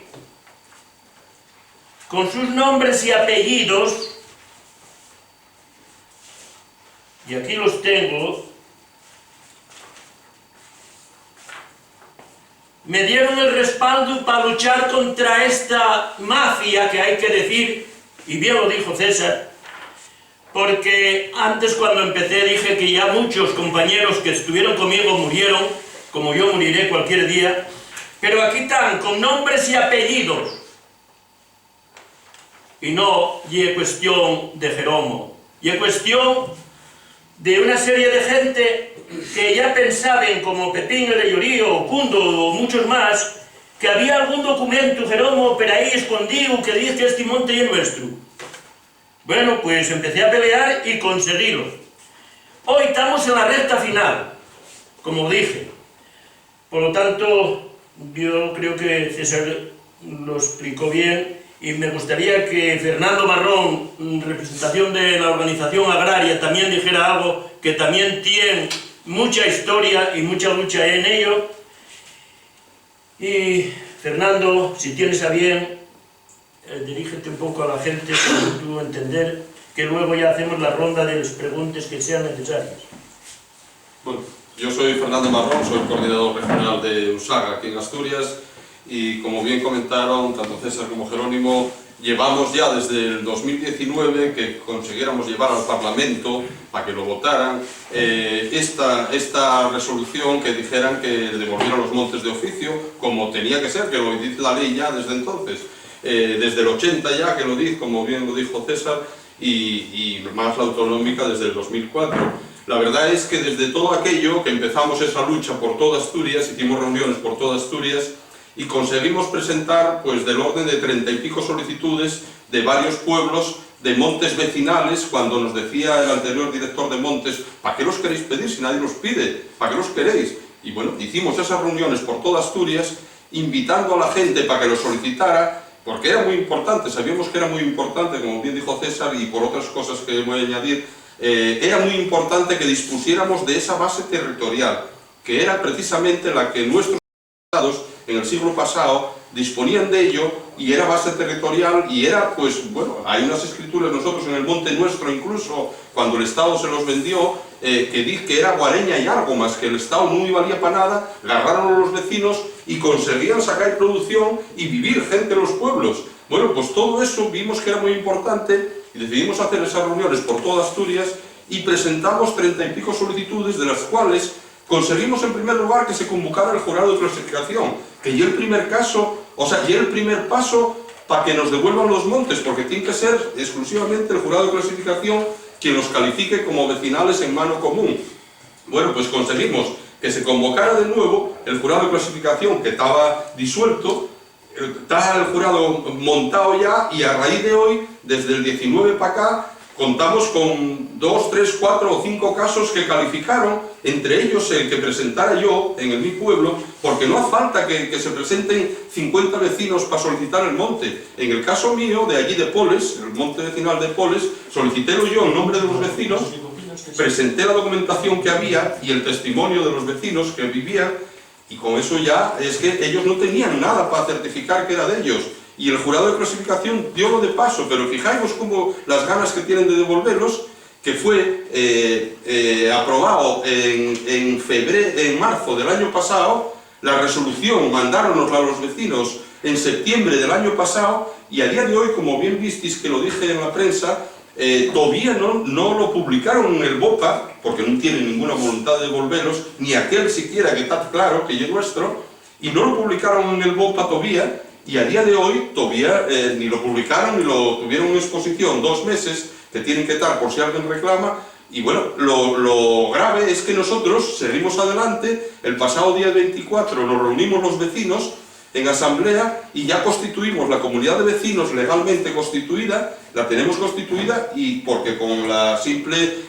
con sus nombres y apellidos, y aquí los tengo, me dieron el respaldo para luchar contra esta mafia, que hay que decir, y bien lo dijo César, porque antes cuando empecé dije que ya muchos compañeros que estuvieron conmigo murieron, como yo moriré cualquier día, pero aquí están con nombres y apellidos, y no es cuestión de Jeromo, y es cuestión de una serie de gente que ya pensaban, como Pepín de Llorío, o Cundo, o muchos más, que había algún documento, Jeromo, pero ahí escondido, que dice que este monte es nuestro. Bueno, pues empecé a pelear y conseguirlo. Hoy estamos en la recta final, como dije. Por lo tanto, yo creo que César lo explicó bien, y me gustaría que Fernando Marrón, en representación de la organización agraria, también dijera algo, que también tiene mucha historia y mucha lucha en ello. Y Fernando, si tienes a bien, dirígete un poco a la gente para tú entender, que luego ya hacemos la ronda de las preguntas que sean necesarias. Bueno, yo soy Fernando Marrón, soy coordinador regional de USAG aquí en Asturias, y como bien comentaron tanto César como Jerónimo, llevamos ya desde el 2019 que consiguiéramos llevar al Parlamento para que lo votaran esta resolución que dijeran que devolvieran los montes de oficio como tenía que ser, que lo dice la ley ya desde entonces, desde el 80 ya que lo dice, como bien lo dijo César, y más la autonómica desde el 2004. La verdad es que desde todo aquello que empezamos esa lucha por toda Asturias, hicimos reuniones por toda Asturias y conseguimos presentar pues del orden de 30 y pico solicitudes de varios pueblos, de montes vecinales, cuando nos decía el anterior director de montes, ¿para qué los queréis pedir si nadie los pide? ¿Para qué los queréis? Y bueno, hicimos esas reuniones por toda Asturias, invitando a la gente para que los solicitara, porque era muy importante, sabíamos que era muy importante, como bien dijo César, y por otras cosas que voy a añadir, era muy importante que dispusiéramos de esa base territorial, que era precisamente la que nuestros estados en el siglo pasado disponían de ello, y era base territorial, y era, pues, bueno, hay unas escrituras nosotros en el monte nuestro, incluso cuando el Estado se los vendió, que dice que era guareña y algo más, que el Estado no valía para nada, agarraron a los vecinos y conseguían sacar producción y vivir gente en los pueblos. Bueno, pues todo eso vimos que era muy importante y decidimos hacer esas reuniones por toda Asturias y presentamos 30 y pico solicitudes, de las cuales conseguimos en primer lugar que se convocara el jurado de clasificación, que ya el primer caso, o sea, ya el primer paso para que nos devuelvan los montes, porque tiene que ser exclusivamente el jurado de clasificación quien los califique como vecinales en mano común. Bueno, pues conseguimos que se convocara de nuevo el jurado de clasificación que estaba disuelto, está el jurado montado ya, y a raíz de hoy, desde el 19 para acá, contamos con 2, 3, 4 o 5 casos que calificaron, entre ellos el que presentara yo en mi pueblo, porque no hace falta que se presenten 50 vecinos para solicitar el monte. En el caso mío, de allí de Poles, el monte vecinal de Poles, solicité yo en nombre de los vecinos, presenté la documentación que había y el testimonio de los vecinos que vivían, y con eso ya es que ellos no tenían nada para certificar que era de ellos. Y el jurado de clasificación dio lo de paso, pero fijaos como las ganas que tienen de devolverlos, que fue aprobado en marzo del año pasado, la resolución mandárnosla a los vecinos en septiembre del año pasado, y a día de hoy, como bien visteis que lo dije en la prensa, todavía no lo publicaron en el BOPA, porque no tienen ninguna voluntad de devolverlos, ni aquel siquiera que está claro que es nuestro, y no lo publicaron en el BOPA todavía, y a día de hoy todavía ni lo publicaron ni lo tuvieron en exposición 2 meses, que tienen que estar por si alguien reclama. Y bueno, lo grave es que nosotros seguimos adelante. El pasado día 24 nos reunimos los vecinos en asamblea y ya constituimos la comunidad de vecinos legalmente constituida, la tenemos constituida, y porque con la simple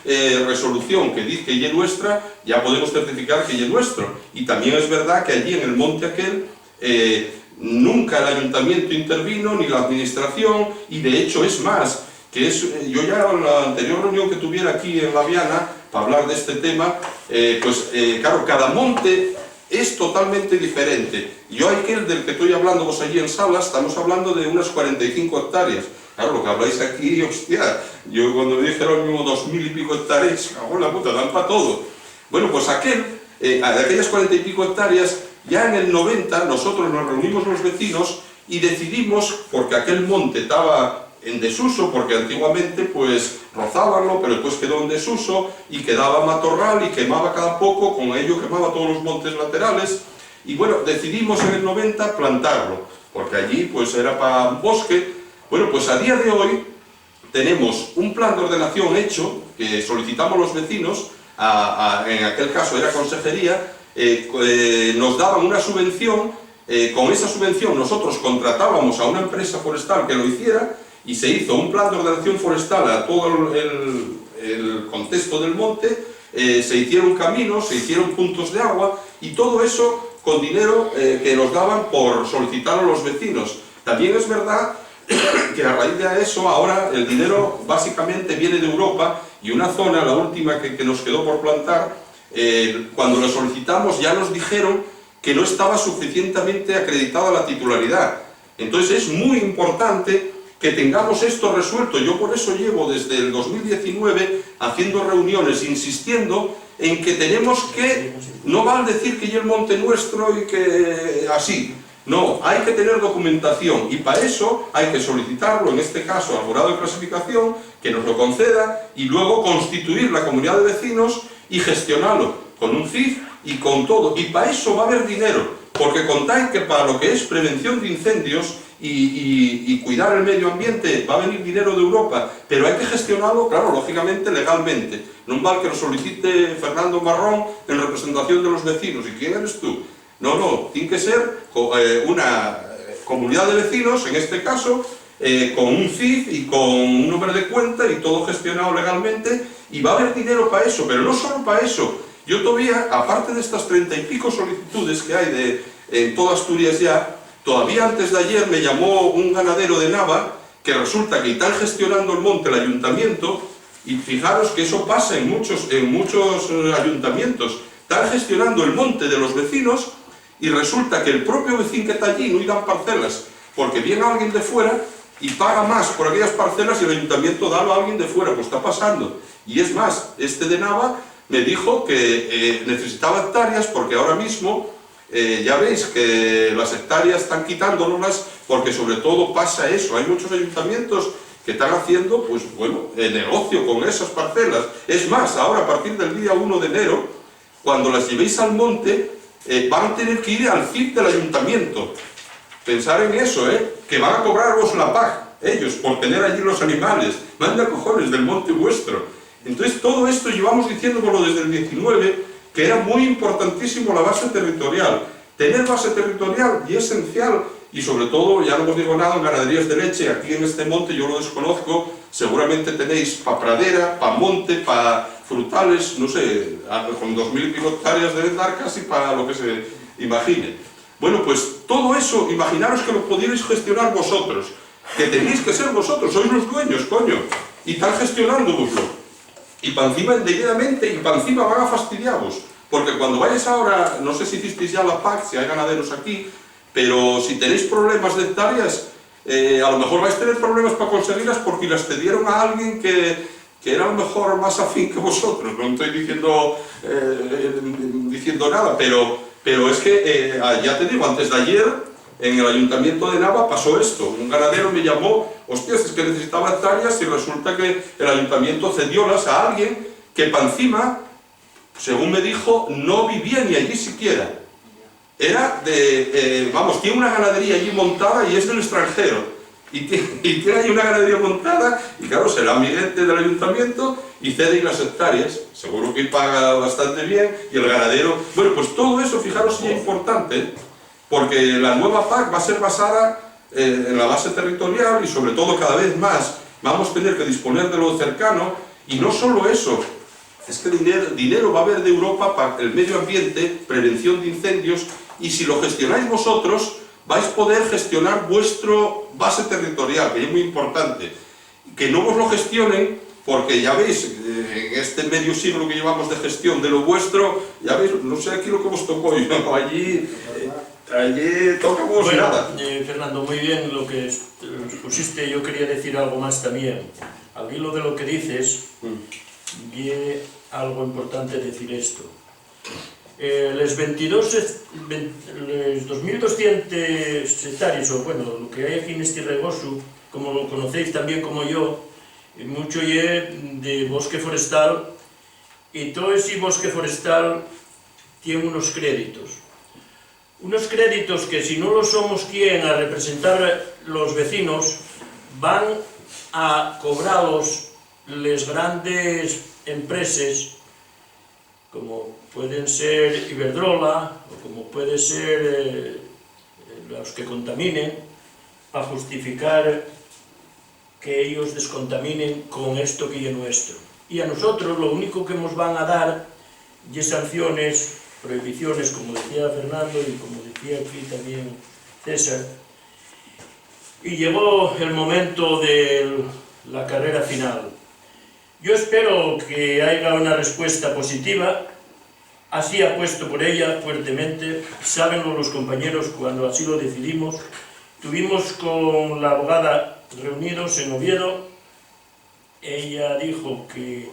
resolución que dice que es nuestra, ya podemos certificar que es nuestro. Y también es verdad que allí en el monte aquel, nunca el ayuntamiento intervino, ni la administración, y de hecho es más, que yo ya en la anterior reunión que tuviera aquí en La Viana, para hablar de este tema, claro, cada monte es totalmente diferente. Yo aquel del que estoy hablando vos allí en Salas, estamos hablando de unas 45 hectáreas. Claro, lo que habláis aquí, hostia, yo cuando me dijeron mismo 2000 y pico hectáreas, cago en la puta, dan para todo. Bueno, pues de aquellas 40 y pico hectáreas, ya en el 90 nosotros nos reunimos los vecinos y decidimos, porque aquel monte estaba en desuso, porque antiguamente pues rozábanlo, pero después quedó en desuso y quedaba matorral y quemaba cada poco, con ello quemaba todos los montes laterales, y bueno, decidimos en el 90 plantarlo, porque allí pues era para bosque. Bueno, pues a día de hoy tenemos un plan de ordenación hecho, que solicitamos los vecinos, en aquel caso era consejería, nos daban una subvención, con esa subvención nosotros contratábamos a una empresa forestal que lo hiciera, y se hizo un plan de ordenación forestal a todo el contexto del monte, se hicieron caminos, se hicieron puntos de agua, y todo eso con dinero que nos daban por solicitar a los vecinos. También es verdad que a raíz de eso ahora el dinero básicamente viene de Europa, y una zona, la última que nos quedó por plantar, cuando lo solicitamos ya nos dijeron que no estaba suficientemente acreditada la titularidad. Entonces es muy importante que tengamos esto resuelto. Yo por eso llevo desde el 2019 haciendo reuniones, insistiendo en que tenemos que, no vale decir que ya el monte nuestro y que así, no, hay que tener documentación, y para eso hay que solicitarlo, en este caso al jurado de clasificación, que nos lo conceda, y luego constituir la comunidad de vecinos y gestionarlo con un CIF y con todo, y para eso va a haber dinero. porque contáis que para lo que es prevención de incendios y cuidar el medio ambiente va a venir dinero de Europa, pero hay que gestionarlo, claro, lógicamente, legalmente. Non val que lo solicite Fernando Marrón en representación de los vecinos. ¿Y quién eres tú? No, tiene que ser una comunidad de vecinos, en este caso, con un CIF y con un número de cuenta y todo gestionado legalmente, y va a haber dinero para eso, pero no solo para eso. Yo todavía, aparte de estas 30 y pico solicitudes que hay en toda Asturias ya, todavía antes de ayer me llamó un ganadero de Nava que resulta que están gestionando el monte el ayuntamiento, y fijaros que eso pasa en muchos ayuntamientos. Están gestionando el monte de los vecinos y resulta que el propio vecino que está allí no irán parcelas, porque viene alguien de fuera y paga más por aquellas parcelas y el ayuntamiento da a alguien de fuera. Pues está pasando. Y es más, este de Nava me dijo que necesitaba hectáreas porque ahora mismo ya veis que las hectáreas están quitándolas, porque sobre todo pasa eso. Hay muchos ayuntamientos que están haciendo, pues bueno, negocio con esas parcelas. Es más, ahora a partir del día 1 de enero, cuando las llevéis al monte, van a tener que ir al CIF del ayuntamiento. Pensar en eso, que van a cobraros la PAC, ellos, por tener allí los animales. Manda cojones del monte vuestro. Entonces todo esto llevamos diciéndolo desde el 19, que era muy importantísimo la base territorial. Tener base territorial y esencial, y sobre todo, ya no os digo nada, en ganaderías de leche, aquí en este monte yo lo desconozco, seguramente tenéis para pradera, para monte, para frutales, no sé, con 2000 hectáreas deben dar casi para lo que se imagine. Bueno, pues todo eso, imaginaros que lo podíais gestionar vosotros, que tenéis que ser vosotros, sois los dueños, coño, y están gestionándovoslo. Y para encima indebidamente, y para encima van a fastidiaros, porque cuando vayáis ahora, no sé si hicisteis ya la PAC, si hay ganaderos aquí, pero si tenéis problemas de hectáreas, a lo mejor vais a tener problemas para conseguirlas porque las cedieron a alguien que era a lo mejor más afín que vosotros. No estoy diciendo nada, pero es que, ya te digo, antes de ayer, en el ayuntamiento de Nava pasó esto. Un ganadero me llamó, hostias, es que necesitaba hectáreas, y resulta que el ayuntamiento cediólas a alguien que para encima, según me dijo, no vivía ni allí siquiera. Era vamos, tiene una ganadería allí montada y es del extranjero. Y tiene ahí una ganadería montada, y claro, será amiguete del ayuntamiento y cede las hectáreas. Seguro que paga bastante bien, y el ganadero... Bueno, pues todo eso, fijaros si es importante, porque la nueva PAC va a ser basada en la base territorial, y sobre todo cada vez más vamos a tener que disponer de lo cercano. Y no solo eso, es que dinero va a haber de Europa para el medio ambiente, prevención de incendios, y si lo gestionáis vosotros, vais a poder gestionar vuestro base territorial, que es muy importante. Que no vos lo gestionen, porque ya veis, en este medio siglo que llevamos de gestión de lo vuestro, ya veis, no sé aquí lo que vos tocó, allí tocamos nada. Fernando, muy bien lo que pusiste. Yo quería decir algo más también. Al hilo de lo que dices, y algo importante decir esto. Les 2.200 hectáreas, o bueno, lo que hay aquí en este regoso, como lo conocéis también como yo, mucho de bosque forestal, y todo ese bosque forestal tiene unos créditos. Unos créditos que, si no lo somos quien a representar los vecinos, van a cobrarlos las grandes empresas, como pueden ser Iberdrola, o como pueden ser los que contaminen, para justificar que ellos descontaminen con esto que es nuestro. Y a nosotros lo único que nos van a dar es sanciones, prohibiciones, como decía Fernando y como decía aquí también César. Y llegó el momento de la carrera final. Yo espero que haya una respuesta positiva. Así apuesto por ella fuertemente. Sábenlo los compañeros cuando así lo decidimos. Tuvimos con la abogada reunidos en Oviedo. Ella dijo que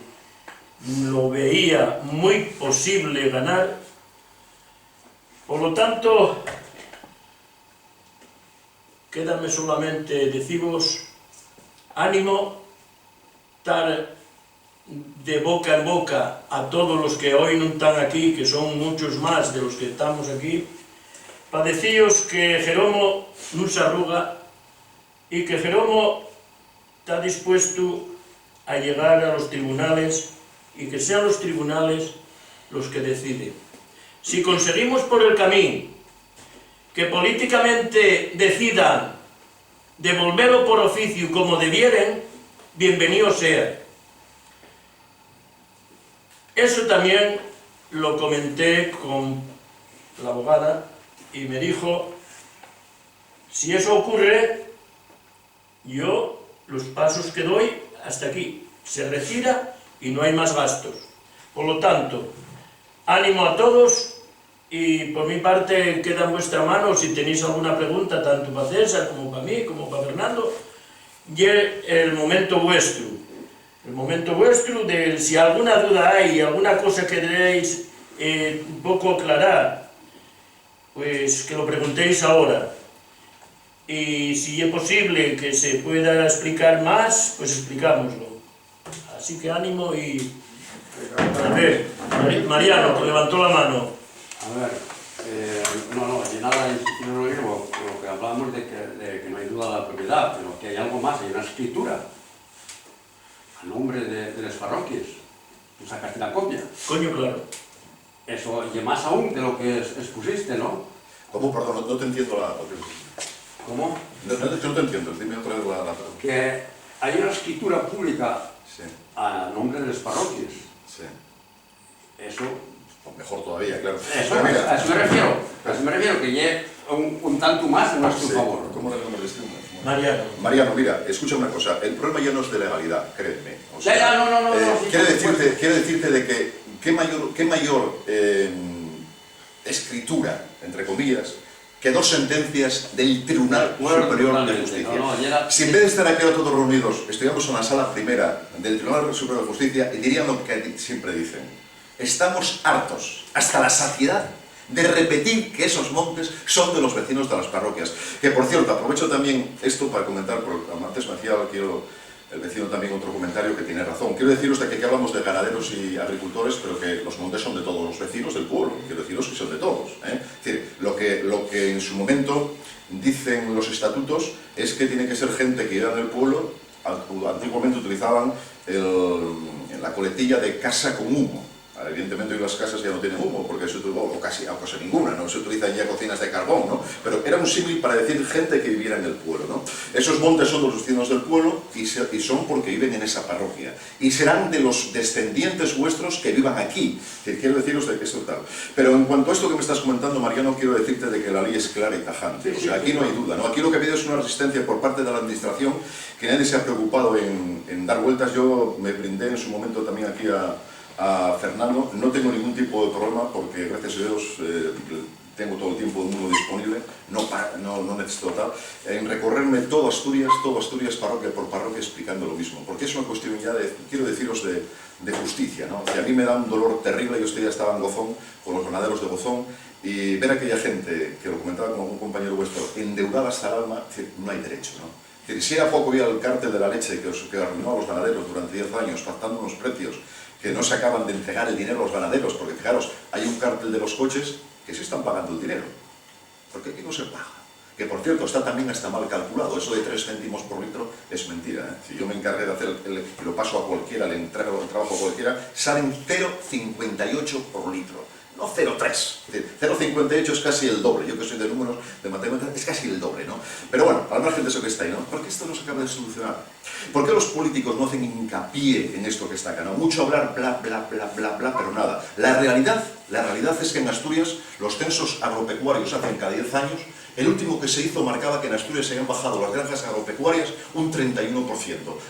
lo veía muy posible ganar. Por lo tanto, quédame solamente deciros, ánimo, estar de boca en boca a todos los que hoy no están aquí, que son muchos más de los que estamos aquí, para deciros que Jeromo no se arruga y que Jeromo está dispuesto a llegar a los tribunales y que sean los tribunales los que deciden. Si conseguimos por el camino que políticamente decidan devolverlo por oficio como debieren, bienvenido sea. Eso también lo comenté con la abogada y me dijo, si eso ocurre, yo los pasos que doy hasta aquí, se retira y no hay más gastos. Por lo tanto, ánimo a todos y por mi parte queda en vuestra mano si tenéis alguna pregunta, tanto para César como para mí, como para Fernando, y el momento vuestro. El momento vuestro de si alguna duda hay, alguna cosa que queréis un poco aclarar, pues que lo preguntéis ahora. Y si es posible que se pueda explicar más, pues explicámoslo. Así que ánimo y... A ver, Mariano, que levantó la mano. A ver, y nada, insistir en lo que hablamos de que no hay duda de la propiedad, pero que hay algo más, hay una escritura a nombre de las parroquias. Tú sacaste la copia. Coño, claro. Eso, y más aún de lo que expusiste, ¿no? ¿Cómo? Perdón, no te entiendo la... ¿Cómo? No te entiendo, dime otra vez la pregunta. Que hay una escritura pública Sí, a nombre de las parroquias. sí. Eso... Pues mejor todavía, claro. Eso, Pero mira, a eso me refiero, que lleve un tanto más en nuestro sí, favor. ¿cómo era el nombre de este hombre? Mariano. Mariano, mira, escucha una cosa, el problema ya no es de legalidad, créeme. O sea, Ya, no, sí, quiero por supuesto. decirte de que qué mayor escritura, entre comillas, que dos sentencias del Tribunal Superior de Justicia. Si en vez de estar aquí ahora todos reunidos, estuviéramos en la sala primera del Tribunal Superior de Justicia y dirían lo que siempre dicen. Estamos hartos, hasta la saciedad, de repetir que esos montes son de los vecinos de las parroquias. Que, por cierto, aprovecho también esto para comentar, porque antes me hacía el vecino también otro comentario que tiene razón. Quiero deciros de que aquí hablamos de ganaderos y agricultores, pero que los montes son de todos los vecinos del pueblo. Quiero deciros que son de todos. Es decir, lo que en su momento dicen los estatutos es que tiene que ser gente que viva en el pueblo. Antiguamente utilizaban la coletilla de casa con humo. Evidentemente hoy las casas ya no tienen humo, porque se utilizó, o casi ninguna, no se utilizan ya cocinas de carbón, ¿no? Pero era un símil para decir gente que viviera en el pueblo, ¿no? Esos montes son de los vecinos del pueblo y son porque viven en esa parroquia. Y serán de los descendientes vuestros que vivan aquí. Quiero deciros de que esto tal. Pero en cuanto a esto que me estás comentando, Mariano, quiero decirte de que la ley es clara y tajante. O sea, aquí no hay duda, ¿no? Aquí lo que ha habido es una resistencia por parte de la administración que nadie se ha preocupado en dar vueltas. Yo me brindé en su momento también aquí a Fernando, no tengo ningún tipo de problema porque gracias a Dios tengo todo el tiempo del mundo disponible, no necesito tal, en recorrerme todo Asturias parroquia por parroquia explicando lo mismo, porque es una cuestión ya quiero deciros, de justicia, ¿no? Y a mí me da un dolor terrible. Yo ya estaba en Gozón, con los ganaderos de Gozón, y ver a aquella gente, que lo comentaba con algún compañero vuestro, endeudada hasta el alma, no hay derecho, ¿no? Si era poco había el cártel de la leche que arruinó a los ganaderos durante 10 años, pactando unos precios que no se acaban de entregar el dinero a los ganaderos, porque fijaros, hay un cártel de los coches que se están pagando el dinero. ¿Por qué aquí no se paga? Que por cierto, también está mal calculado, eso de 3 céntimos por litro es mentira, ¿eh? Si yo me encargué de hacer, y lo paso a cualquiera, le entrego el trabajo a cualquiera, salen 0,58 por litro. No 0,3, es decir, 0,58 es casi el doble. Yo que soy de números, de matemáticas, es casi el doble, ¿no? Pero bueno, al margen de eso que está ahí, ¿no? ¿Por qué esto no se acaba de solucionar? ¿Por qué los políticos no hacen hincapié en esto que está acá, ¿no? Mucho hablar, bla, bla, bla, bla, bla, pero nada. La realidad es que en Asturias los censos agropecuarios hacen cada 10 años. El último que se hizo marcaba que en Asturias se habían bajado las granjas agropecuarias un 31%.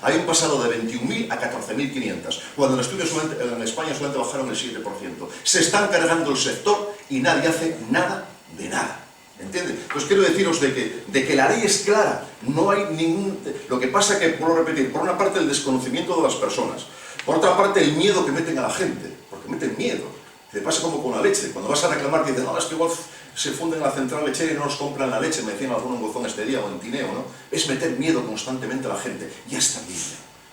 Habían pasado de 21.000 a 14.500, cuando en España solamente bajaron el 7%. Se están cargando el sector y nadie hace nada de nada. ¿Entiendes? Pues quiero deciros de que la ley es clara, no hay ningún... Lo que pasa que, vuelvo a repetir, por una parte el desconocimiento de las personas, por otra parte el miedo que meten a la gente, porque meten miedo. Te pasa como con la leche, cuando vas a reclamar que dices, no, es que igual se funden en la central lechera y no nos compran la leche, me decían alguno en Gozón este día o en Tineo, ¿no? Es meter miedo constantemente a la gente. Ya está bien,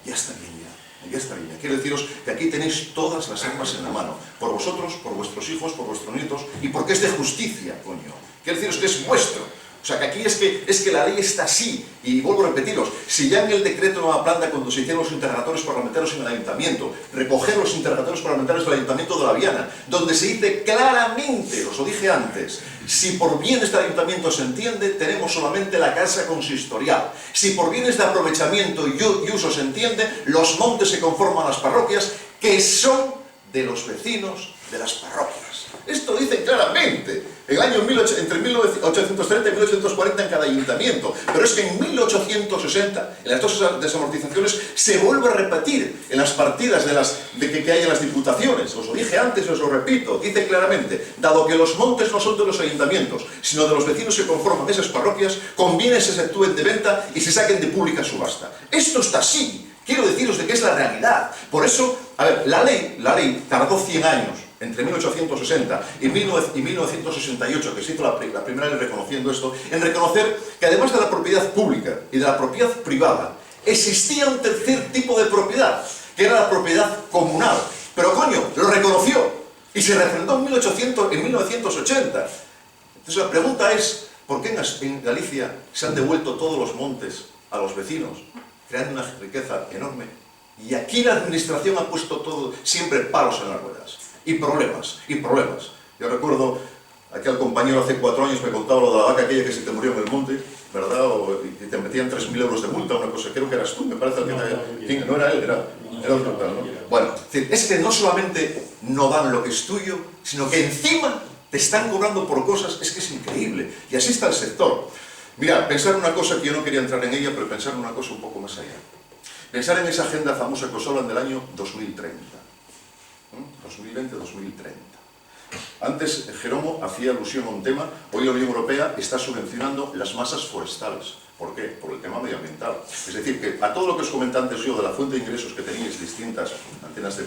ya está bien, ya. en esta línea. Quiero deciros que aquí tenéis todas las armas en la mano, por vosotros, por vuestros hijos, por vuestros nietos, y porque es de justicia, coño. Quiero deciros que es vuestro. O sea, que aquí es que la ley está así, y vuelvo a repetiros, si ya en el decreto de Nueva Planta, cuando se hicieron los interrogatorios parlamentarios en el Ayuntamiento, recoger los interrogatorios parlamentarios del Ayuntamiento de La Viana, donde se dice claramente, os lo dije antes, si por bienes del Ayuntamiento se entiende, tenemos solamente la casa consistorial. Si por bienes de aprovechamiento y uso se entiende, los montes se conforman a las parroquias, que son de los vecinos de las parroquias. Esto lo dicen claramente. El año entre 1830 y 1840 en cada ayuntamiento. Pero es que en 1860, en las dos desamortizaciones, se vuelve a repetir en las partidas que hay en las diputaciones. Os lo dije antes, os lo repito. Dice claramente, dado que los montes no son de los ayuntamientos, sino de los vecinos que conforman esas parroquias, conviene se efectúen de venta y se saquen de pública subasta. Esto está así. Quiero deciros de que es la realidad. Por eso, a ver, la ley tardó 100 años. Entre 1860 y 1968, que se hizo la primera ley reconociendo esto, en reconocer que además de la propiedad pública y de la propiedad privada, existía un tercer tipo de propiedad, que era la propiedad comunal. Pero coño, lo reconoció y se refrendó en 1980. Entonces la pregunta es, ¿por qué en Galicia se han devuelto todos los montes a los vecinos, creando una riqueza enorme? Y aquí la administración ha puesto todo, siempre palos en las ruedas. Y problemas, y problemas. Yo recuerdo, aquel compañero hace 4 años me contaba lo de la vaca aquella que se te murió en el monte, ¿verdad? Y te metían 3.000 euros de multa, una cosa, creo que eras tú, me parece que no era él, era otro tal, ¿no? Bueno, es que no solamente no dan lo que es tuyo, sino que encima te están cobrando por cosas, es que es increíble. Y así está el sector. Mira, pensar una cosa que yo no quería entrar en ella, pero pensar una cosa un poco más allá. Pensar en esa agenda famosa que os hablan del año 2030. 2020-2030. Antes Jeromo hacía alusión a un tema, hoy la Unión Europea está subvencionando las masas forestales. ¿Por qué? Por el tema medioambiental. Es decir, que a todo lo que os comenté antes yo de la fuente de ingresos que teníais, distintas antenas de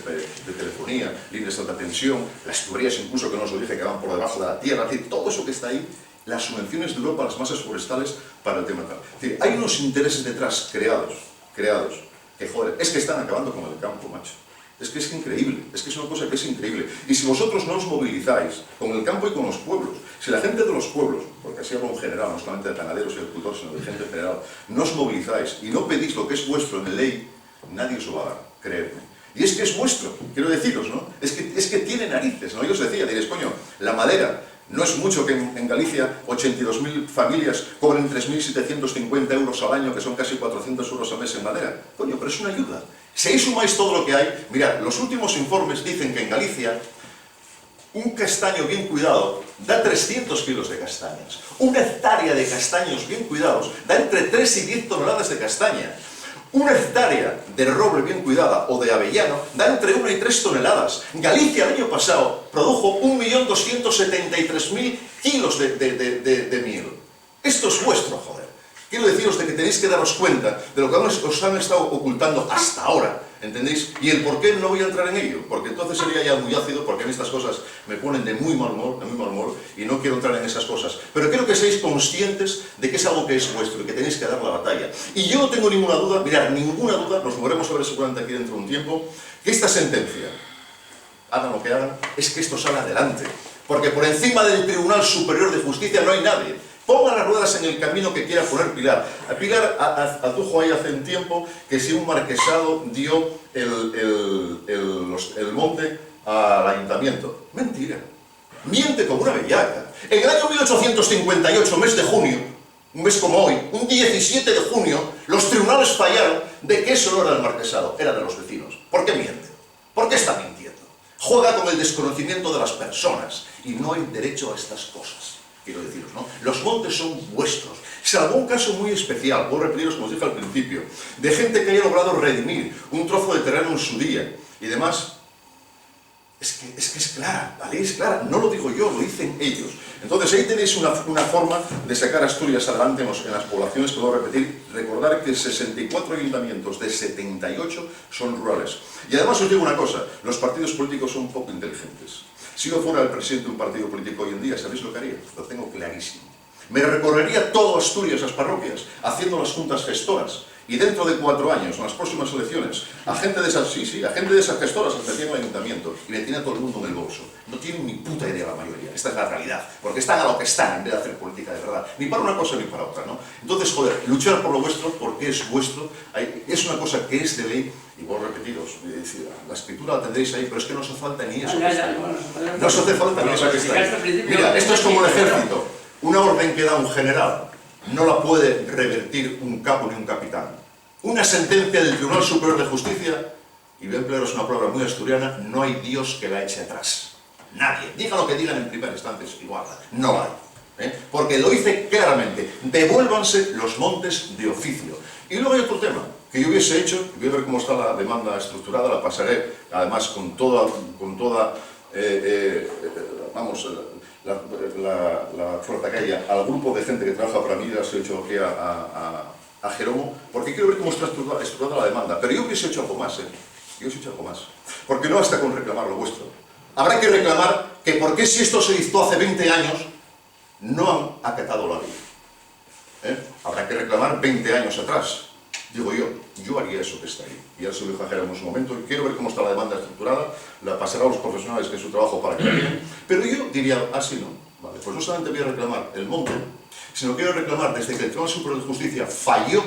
telefonía, líneas de alta tensión, las tuberías incluso que no os lo dije que van por debajo de la tierra, es decir, todo eso que está ahí, las subvenciones de Europa a las masas forestales para el tema tal. Es decir, hay unos intereses detrás creados, que joder, es que están acabando con el campo, macho. Es que es increíble, es que es una cosa que es increíble. Y si vosotros no os movilizáis con el campo y con los pueblos, si la gente de los pueblos, porque así hablo en general, no solamente de ganaderos y agricultores, sino de gente en general, no os movilizáis y no pedís lo que es vuestro en ley, nadie os lo va a dar, creedme. Y es que es vuestro, quiero deciros, ¿no? Es que tiene narices, ¿no? Yo os decía, diréis, coño, la madera, no es mucho que en Galicia 82.000 familias cobren 3.750 euros al año, que son casi 400 euros al mes en madera. Coño, pero es una ayuda. Si ahí sumáis todo lo que hay, mirad, los últimos informes dicen que en Galicia un castaño bien cuidado da 300 kilos de castañas. Una hectárea de castaños bien cuidados da entre 3 y 10 toneladas de castaña. Una hectárea de roble bien cuidada o de avellano da entre 1 y 3 toneladas. Galicia el año pasado produjo 1.273.000 kilos de miel. Esto es vuestro, joder. Quiero deciros de que tenéis que daros cuenta de lo que os han estado ocultando hasta ahora, ¿entendéis? Y el por qué no voy a entrar en ello, porque entonces sería ya muy ácido, porque en estas cosas me ponen de muy mal humor, y no quiero entrar en esas cosas. Pero quiero que seáis conscientes de que es algo que es vuestro y que tenéis que dar la batalla. Y yo no tengo ninguna duda, mirad, ninguna duda, nos volveremos a ver seguramente aquí dentro de un tiempo, que esta sentencia, hagan lo que hagan, es que esto sale adelante. Porque por encima del Tribunal Superior de Justicia no hay nadie. Ponga las ruedas en el camino que quiera poner Pilar. Pilar adujo ahí hace un tiempo que si un marquesado dio el monte al ayuntamiento. Mentira. Miente como una bellaca. En el año 1858, mes de junio, un mes como hoy, un 17 de junio, los tribunales fallaron de que eso no era el marquesado, era de los vecinos. ¿Por qué miente? ¿Por qué está mintiendo? Juega con el desconocimiento de las personas y no hay derecho a estas cosas. Quiero deciros, ¿no? Los montes son vuestros, salvo un caso muy especial, puedo repetiros como os dije al principio, de gente que haya logrado redimir un trozo de terreno en su día y demás. Es que es clara, la ley es clara, no lo digo yo, lo dicen ellos. Entonces ahí tenéis una forma de sacar a Asturias adelante en las poblaciones, que voy a repetir, recordar que 64 ayuntamientos de 78 son rurales. Y además os digo una cosa, los partidos políticos son un poco inteligentes. Si yo fuera el presidente de un partido político hoy en día, ¿sabéis lo que haría? Lo tengo clarísimo. Me recorrería todo Asturias, las parroquias, haciendo las juntas gestoras y dentro de 4 años, en las próximas elecciones, a gente de esas, a gente de esas gestoras se metía en el ayuntamiento y le tiene a todo el mundo en el bolso. No tienen ni puta idea la mayoría, esta es la realidad, porque están a lo que están en vez de hacer política de verdad, ni para una cosa ni para otra, ¿no? Entonces, joder, luchar por lo vuestro, porque es vuestro, es una cosa que es de ley, y vos repetiros, la escritura la tendréis ahí, pero es que no os hace falta ni eso que está ahí. No os hace falta ni eso que está ahí. Mira, esto es como un ejército, una orden que da un general, no la puede revertir un capo ni un capitán. Una sentencia del Tribunal Superior de Justicia, y voy a emplearos una palabra muy asturiana, no hay Dios que la eche atrás. Nadie. Diga lo que digan en primera instancia, igual, no la hay. Porque lo dice claramente, devuélvanse los montes de oficio. Y luego hay otro tema que yo hubiese hecho, voy a ver cómo está la demanda estructurada, la pasaré además con toda vamos, la fuerza que haya al grupo de gente que trabaja para mí, ya se lo he hecho aquí a Jeromo, porque quiero ver cómo está estructurada la demanda. Pero yo hubiese hecho algo más, yo hubiese hecho algo más. Porque no basta con reclamar lo vuestro. Habrá que reclamar que por qué si esto se hizo hace 20 años, no han acatado la ley. Habrá que reclamar 20 años atrás. Digo yo haría eso que está ahí. Y ya se lo dijo a Jeromo en su momento. Quiero ver cómo está la demanda estructurada, la pasará a los profesionales, que es su trabajo, para que la miren. Pero yo diría, así no. Vale, pues no solamente voy a reclamar el monte, sino quiero reclamar desde que el Tribunal Superior de Justicia falló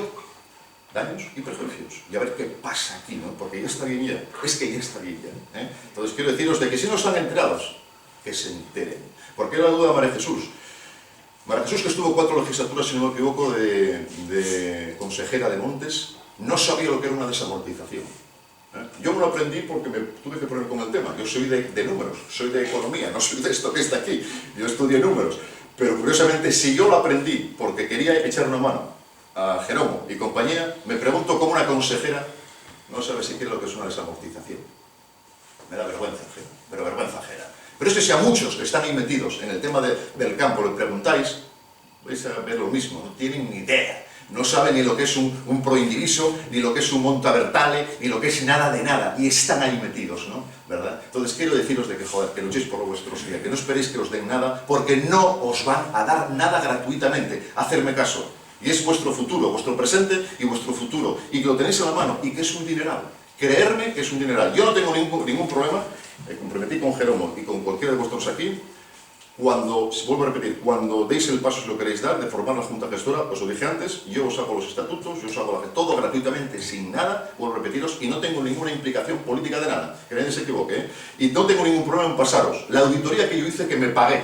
daños y perjuicios. Y a ver qué pasa aquí, ¿no? Porque ya está bien ya. Es que ya está bien ya. Entonces quiero deciros de que si no están enterados, que se enteren. Porque era la duda de María Jesús. María Jesús, que estuvo 4 legislaturas, si no me equivoco, de consejera de Montes, no sabía lo que era una desamortización. Yo me lo aprendí porque me tuve que poner con el tema. Yo soy de números, soy de economía, no soy de esto que está aquí. Yo estudié números. Pero curiosamente, si yo lo aprendí porque quería echar una mano a Jeromo y compañía, me pregunto cómo una consejera no sabe siquiera lo que es una desamortización. Me da vergüenza, pero vergüenza ajena. Pero es que si a muchos que están ahí metidos en el tema del campo le preguntáis, vais a ver lo mismo, no tienen ni idea. No saben ni lo que es un proindiviso, ni lo que es un montavertale, ni lo que es nada de nada. Y están ahí metidos, ¿no? ¿Verdad? Entonces quiero deciros de que, joder, que luchéis por lo vuestro, que no esperéis que os den nada, porque no os van a dar nada gratuitamente. Hacerme caso. Y es vuestro futuro, vuestro presente y vuestro futuro. Y que lo tenéis en la mano, y que es un dineral. Creerme que es un dineral. Yo no tengo ningún problema, me comprometí con Jeromo y con cualquiera de vosotros aquí, cuando, vuelvo a repetir, cuando deis el paso, si lo queréis dar, de formar la Junta Gestora, os lo dije antes, yo os hago los estatutos, yo os hago todo gratuitamente, sin nada, vuelvo a repetiros, y no tengo ninguna implicación política de nada, que nadie se equivoque, y no tengo ningún problema en pasaros la auditoría que yo hice, que me pagué,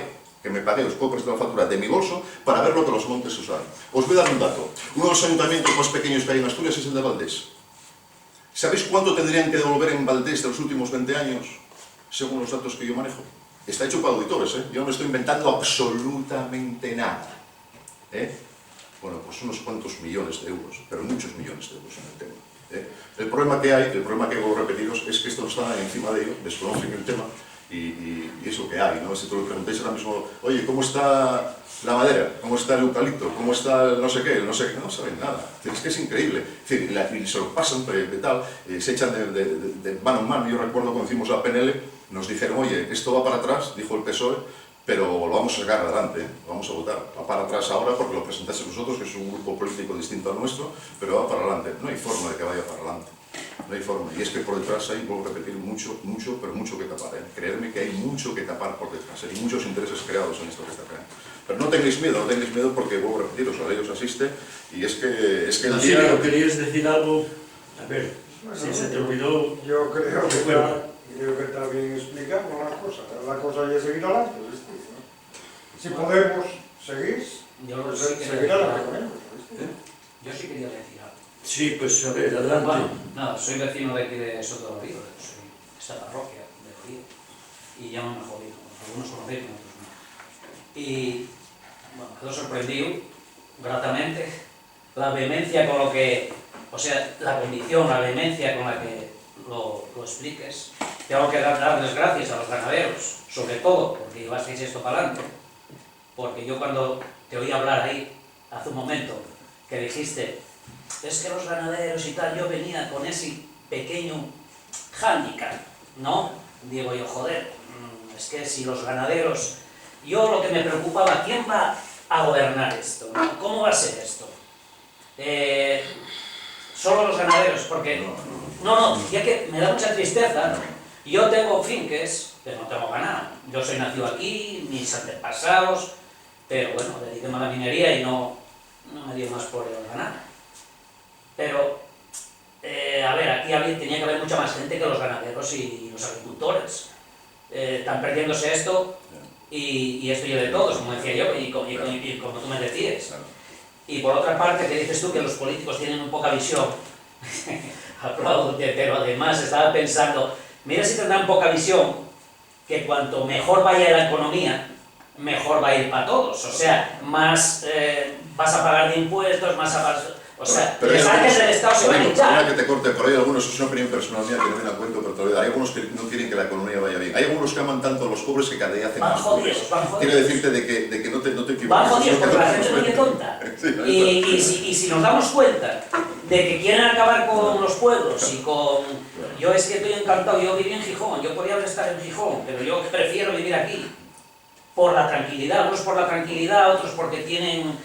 os puedo prestar la factura de mi bolso para ver lo que los montes usan. Os voy a dar un dato. Uno de los ayuntamientos más pequeños que hay en Asturias es el de Valdés. ¿Sabéis cuánto tendrían que devolver en Valdés de los últimos 20 años, según los datos que yo manejo? Está hecho para auditores, yo no me estoy inventando absolutamente nada. Bueno, pues unos cuantos millones de euros, pero muchos millones de euros en el tema. El problema que hay, vuelvo a repetiros, es que estos están encima de ello, desconocen el tema, y es lo que hay, ¿no? Si tú le preguntáis ahora mismo, oye, ¿cómo está la madera? ¿Cómo está el eucalipto? ¿Cómo está el no sé qué? No saben nada. Es que es increíble. Es decir, y se lo pasan de tal, se echan de mano en mano. Yo recuerdo cuando hicimos la PNL, nos dijeron, oye, esto va para atrás, dijo el PSOE, pero lo vamos a sacar adelante, lo vamos a votar. Va para atrás ahora porque lo presentasteis vosotros, que es un grupo político distinto al nuestro, pero va para adelante. No hay forma de que vaya para adelante. No hay forma. Y es que por detrás hay, vuelvo a repetir, mucho, pero mucho que tapar. Creedme que hay mucho que tapar por detrás. Hay muchos intereses creados en esto que está acá. Pero no tengáis miedo porque, vuelvo a repetiros, la ley os asiste, y es que el día... Basilio, ¿querías decir algo? A ver, si se te olvidó... Yo creo que está bien explicado la cosa ya es seguir adelante, ¿viste? Si podemos seguir, pues seguir adelante. Yo sí quería decir algo. Sí, pues a ver, adelante. Bueno, nada, soy vecino de aquí de Soto del Río, soy de esta parroquia de Río, y ya me jodido, algunos conocéis, otros no. Y bueno, quedo sorprendido, gratamente, la vehemencia con lo que, o sea, la condición, la vehemencia con la que lo expliques. Tengo que darles gracias a los ganaderos, sobre todo porque llevasteis esto para adelante, porque yo cuando te oí hablar ahí, hace un momento, que dijiste, es que los ganaderos y tal, yo venía con ese pequeño hándicap, ¿no? Digo yo, joder, es que si los ganaderos, yo lo que me preocupaba, ¿quién va a gobernar esto? ¿Cómo va a ser esto? solo los ganaderos, porque... No, ya que me da mucha tristeza. Yo tengo finques, pero no tengo ganado. Yo soy nacido aquí, mis antepasados, pero bueno, dediquéme a la minería y no me dio más por el ganado. Pero, a ver, aquí tenía que haber mucha más gente que los ganaderos y los agricultores. Están perdiéndose esto y esto ya de todos, como decía yo, y como tú me decías. Y por otra parte, que dices tú que los políticos tienen un poca visión, aplaudo, pero además estaba pensando, mira si tendrán poca visión, que cuanto mejor vaya la economía, mejor va a ir para todos. O sea, más vas a pagar de impuestos, más a pagar... O sea, pero les saques del Estado se van a hinchar. que te corte, pero hay algunos, es una opinión personal mía que no viene a cuento, pero todavía hay algunos que no quieren que la economía vaya bien. Hay algunos que aman tanto a los pobres que cada día hacen Van más jodidos, pobres. van jodidos. Quiero decirte de que no te equivoques. Van jodidos porque la gente no es tonta. Sí, Y si nos damos cuenta de que quieren acabar con los pueblos y con... Yo es que estoy encantado, yo viví en Gijón, yo podría estar en Gijón, pero yo prefiero vivir aquí. Por la tranquilidad, unos por la tranquilidad, otros porque tienen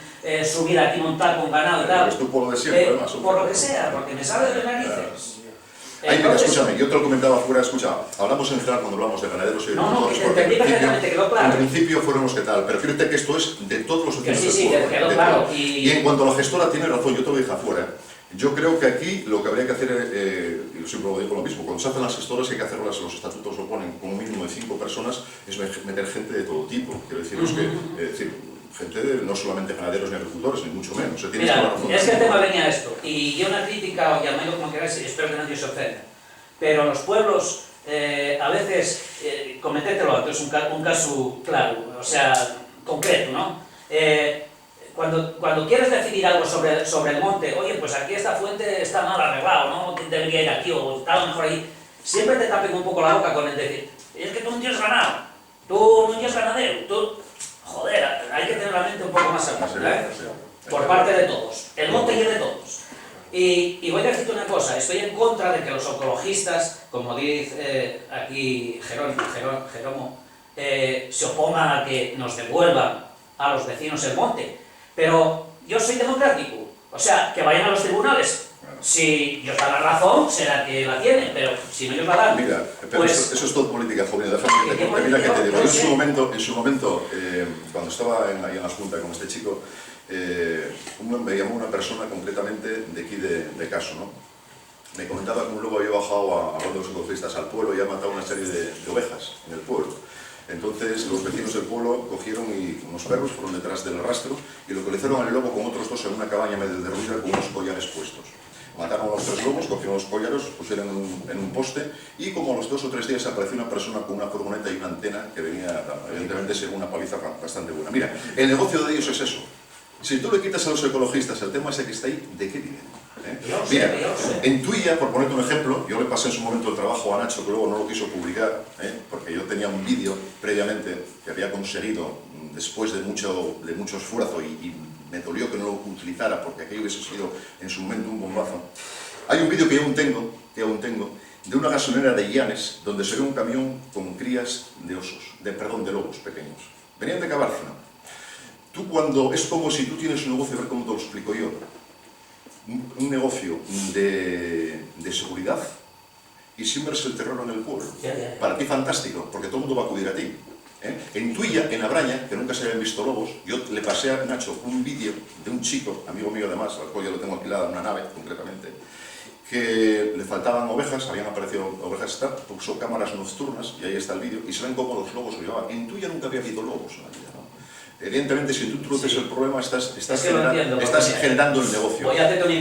su vida aquí montar con ganado y tal. Es tu pueblo de siempre, además. Por lo que sea, porque me sale de narices. Ay, mira, escúchame, yo te lo comentaba afuera, escucha, hablamos en general cuando hablamos de ganaderos y No, agricultores, que porque entendí perfectamente, quedó claro. en principio fueron los que tal, pero fíjate que esto es de todos los Que vecinos sí, del pueblo, quedó de claro. todo. Y en cuanto a la gestora, tiene razón, yo te lo dije afuera. Yo creo que aquí lo que habría que hacer, y yo siempre lo digo lo mismo, cuando se hacen las gestoras hay que hacerlas, los estatutos lo ponen como mínimo de 5 personas, es meter gente de todo tipo, quiero deciros gente de, no solamente ganaderos ni agricultores, ni mucho menos. mira, es que el tema venía a esto, y yo una crítica, o llamélo como queráis, espero que nadie se ofenda, pero los pueblos, a veces, cometételo, esto es un caso claro, o sea, concreto, ¿no? Cuando quieres decidir algo sobre el monte, oye, pues aquí esta fuente está mal arreglado, ¿no? Debería ir aquí, o está mejor ahí, siempre te tapen un poco la boca con el decir, es que tú no tienes ganado, tú no tienes ganadero, tú... Joder, hay que tener la mente un poco más abierta, ¿eh? Por parte de todos. El monte es de todos. Y voy a decirte una cosa, estoy en contra de que los ecologistas, como dice aquí Jerónimo, se opongan a que nos devuelvan a los vecinos el monte. Pero yo soy democrático, o sea, que vayan a los tribunales. Si ellos dan la razón, será que la tienen, pero si no ellos la dan... Mira, pero pues, eso es todo política, joven, déjame que te cuente. Mira que te digo, yo en su momento, cuando estaba ahí en la Junta con este chico, me llamó una persona concretamente de aquí de Caso, ¿no? Me comentaba que un lobo había bajado a los ecologistas al pueblo y ha matado una serie de ovejas en el pueblo. Entonces los vecinos del pueblo cogieron y unos perros fueron detrás del rastro y localizaron al lobo con otros dos en una cabaña medio derruida con unos collares puestos. Mataron a los 3 lobos, cogieron los collares, los pusieron en un poste y como a los 2 o 3 días apareció una persona con una furgoneta y una antena que venía, evidentemente, según una paliza bastante buena. Mira, el negocio de ellos es eso. Si tú le quitas a los ecologistas el tema ese que está ahí, ¿de qué viven? Mira, en Tuilla, por ponerte un ejemplo, yo le pasé en su momento el trabajo a Nacho, que luego no lo quiso publicar, porque yo tenía un vídeo previamente que había conseguido después de mucho esfuerzo y me dolió que no lo utilizara porque aquello hubiese sido en su momento un bombazo. Hay un vídeo que aún tengo, de una gasolinera de Llanes, donde se ve un camión con crías de de lobos pequeños. Venían de Cabárcena. Tú cuando, es como si tú tienes un negocio, a ver cómo te lo explico yo, un negocio de seguridad y siembras el terror en el pueblo. Para ti fantástico, porque todo el mundo va a acudir a ti. En Tuilla, en Abraña, que nunca se habían visto lobos, yo le pasé a Nacho un vídeo de un chico, amigo mío además, al cual yo lo tengo alquilada en una nave concretamente, que le faltaban ovejas, habían aparecido ovejas, puso cámaras nocturnas, y ahí está el vídeo, y se ven cómo los lobos lo llevaban. En Tuilla nunca había habido lobos en la vida, ¿no? Evidentemente, si tú introduces el problema, estás generando el negocio.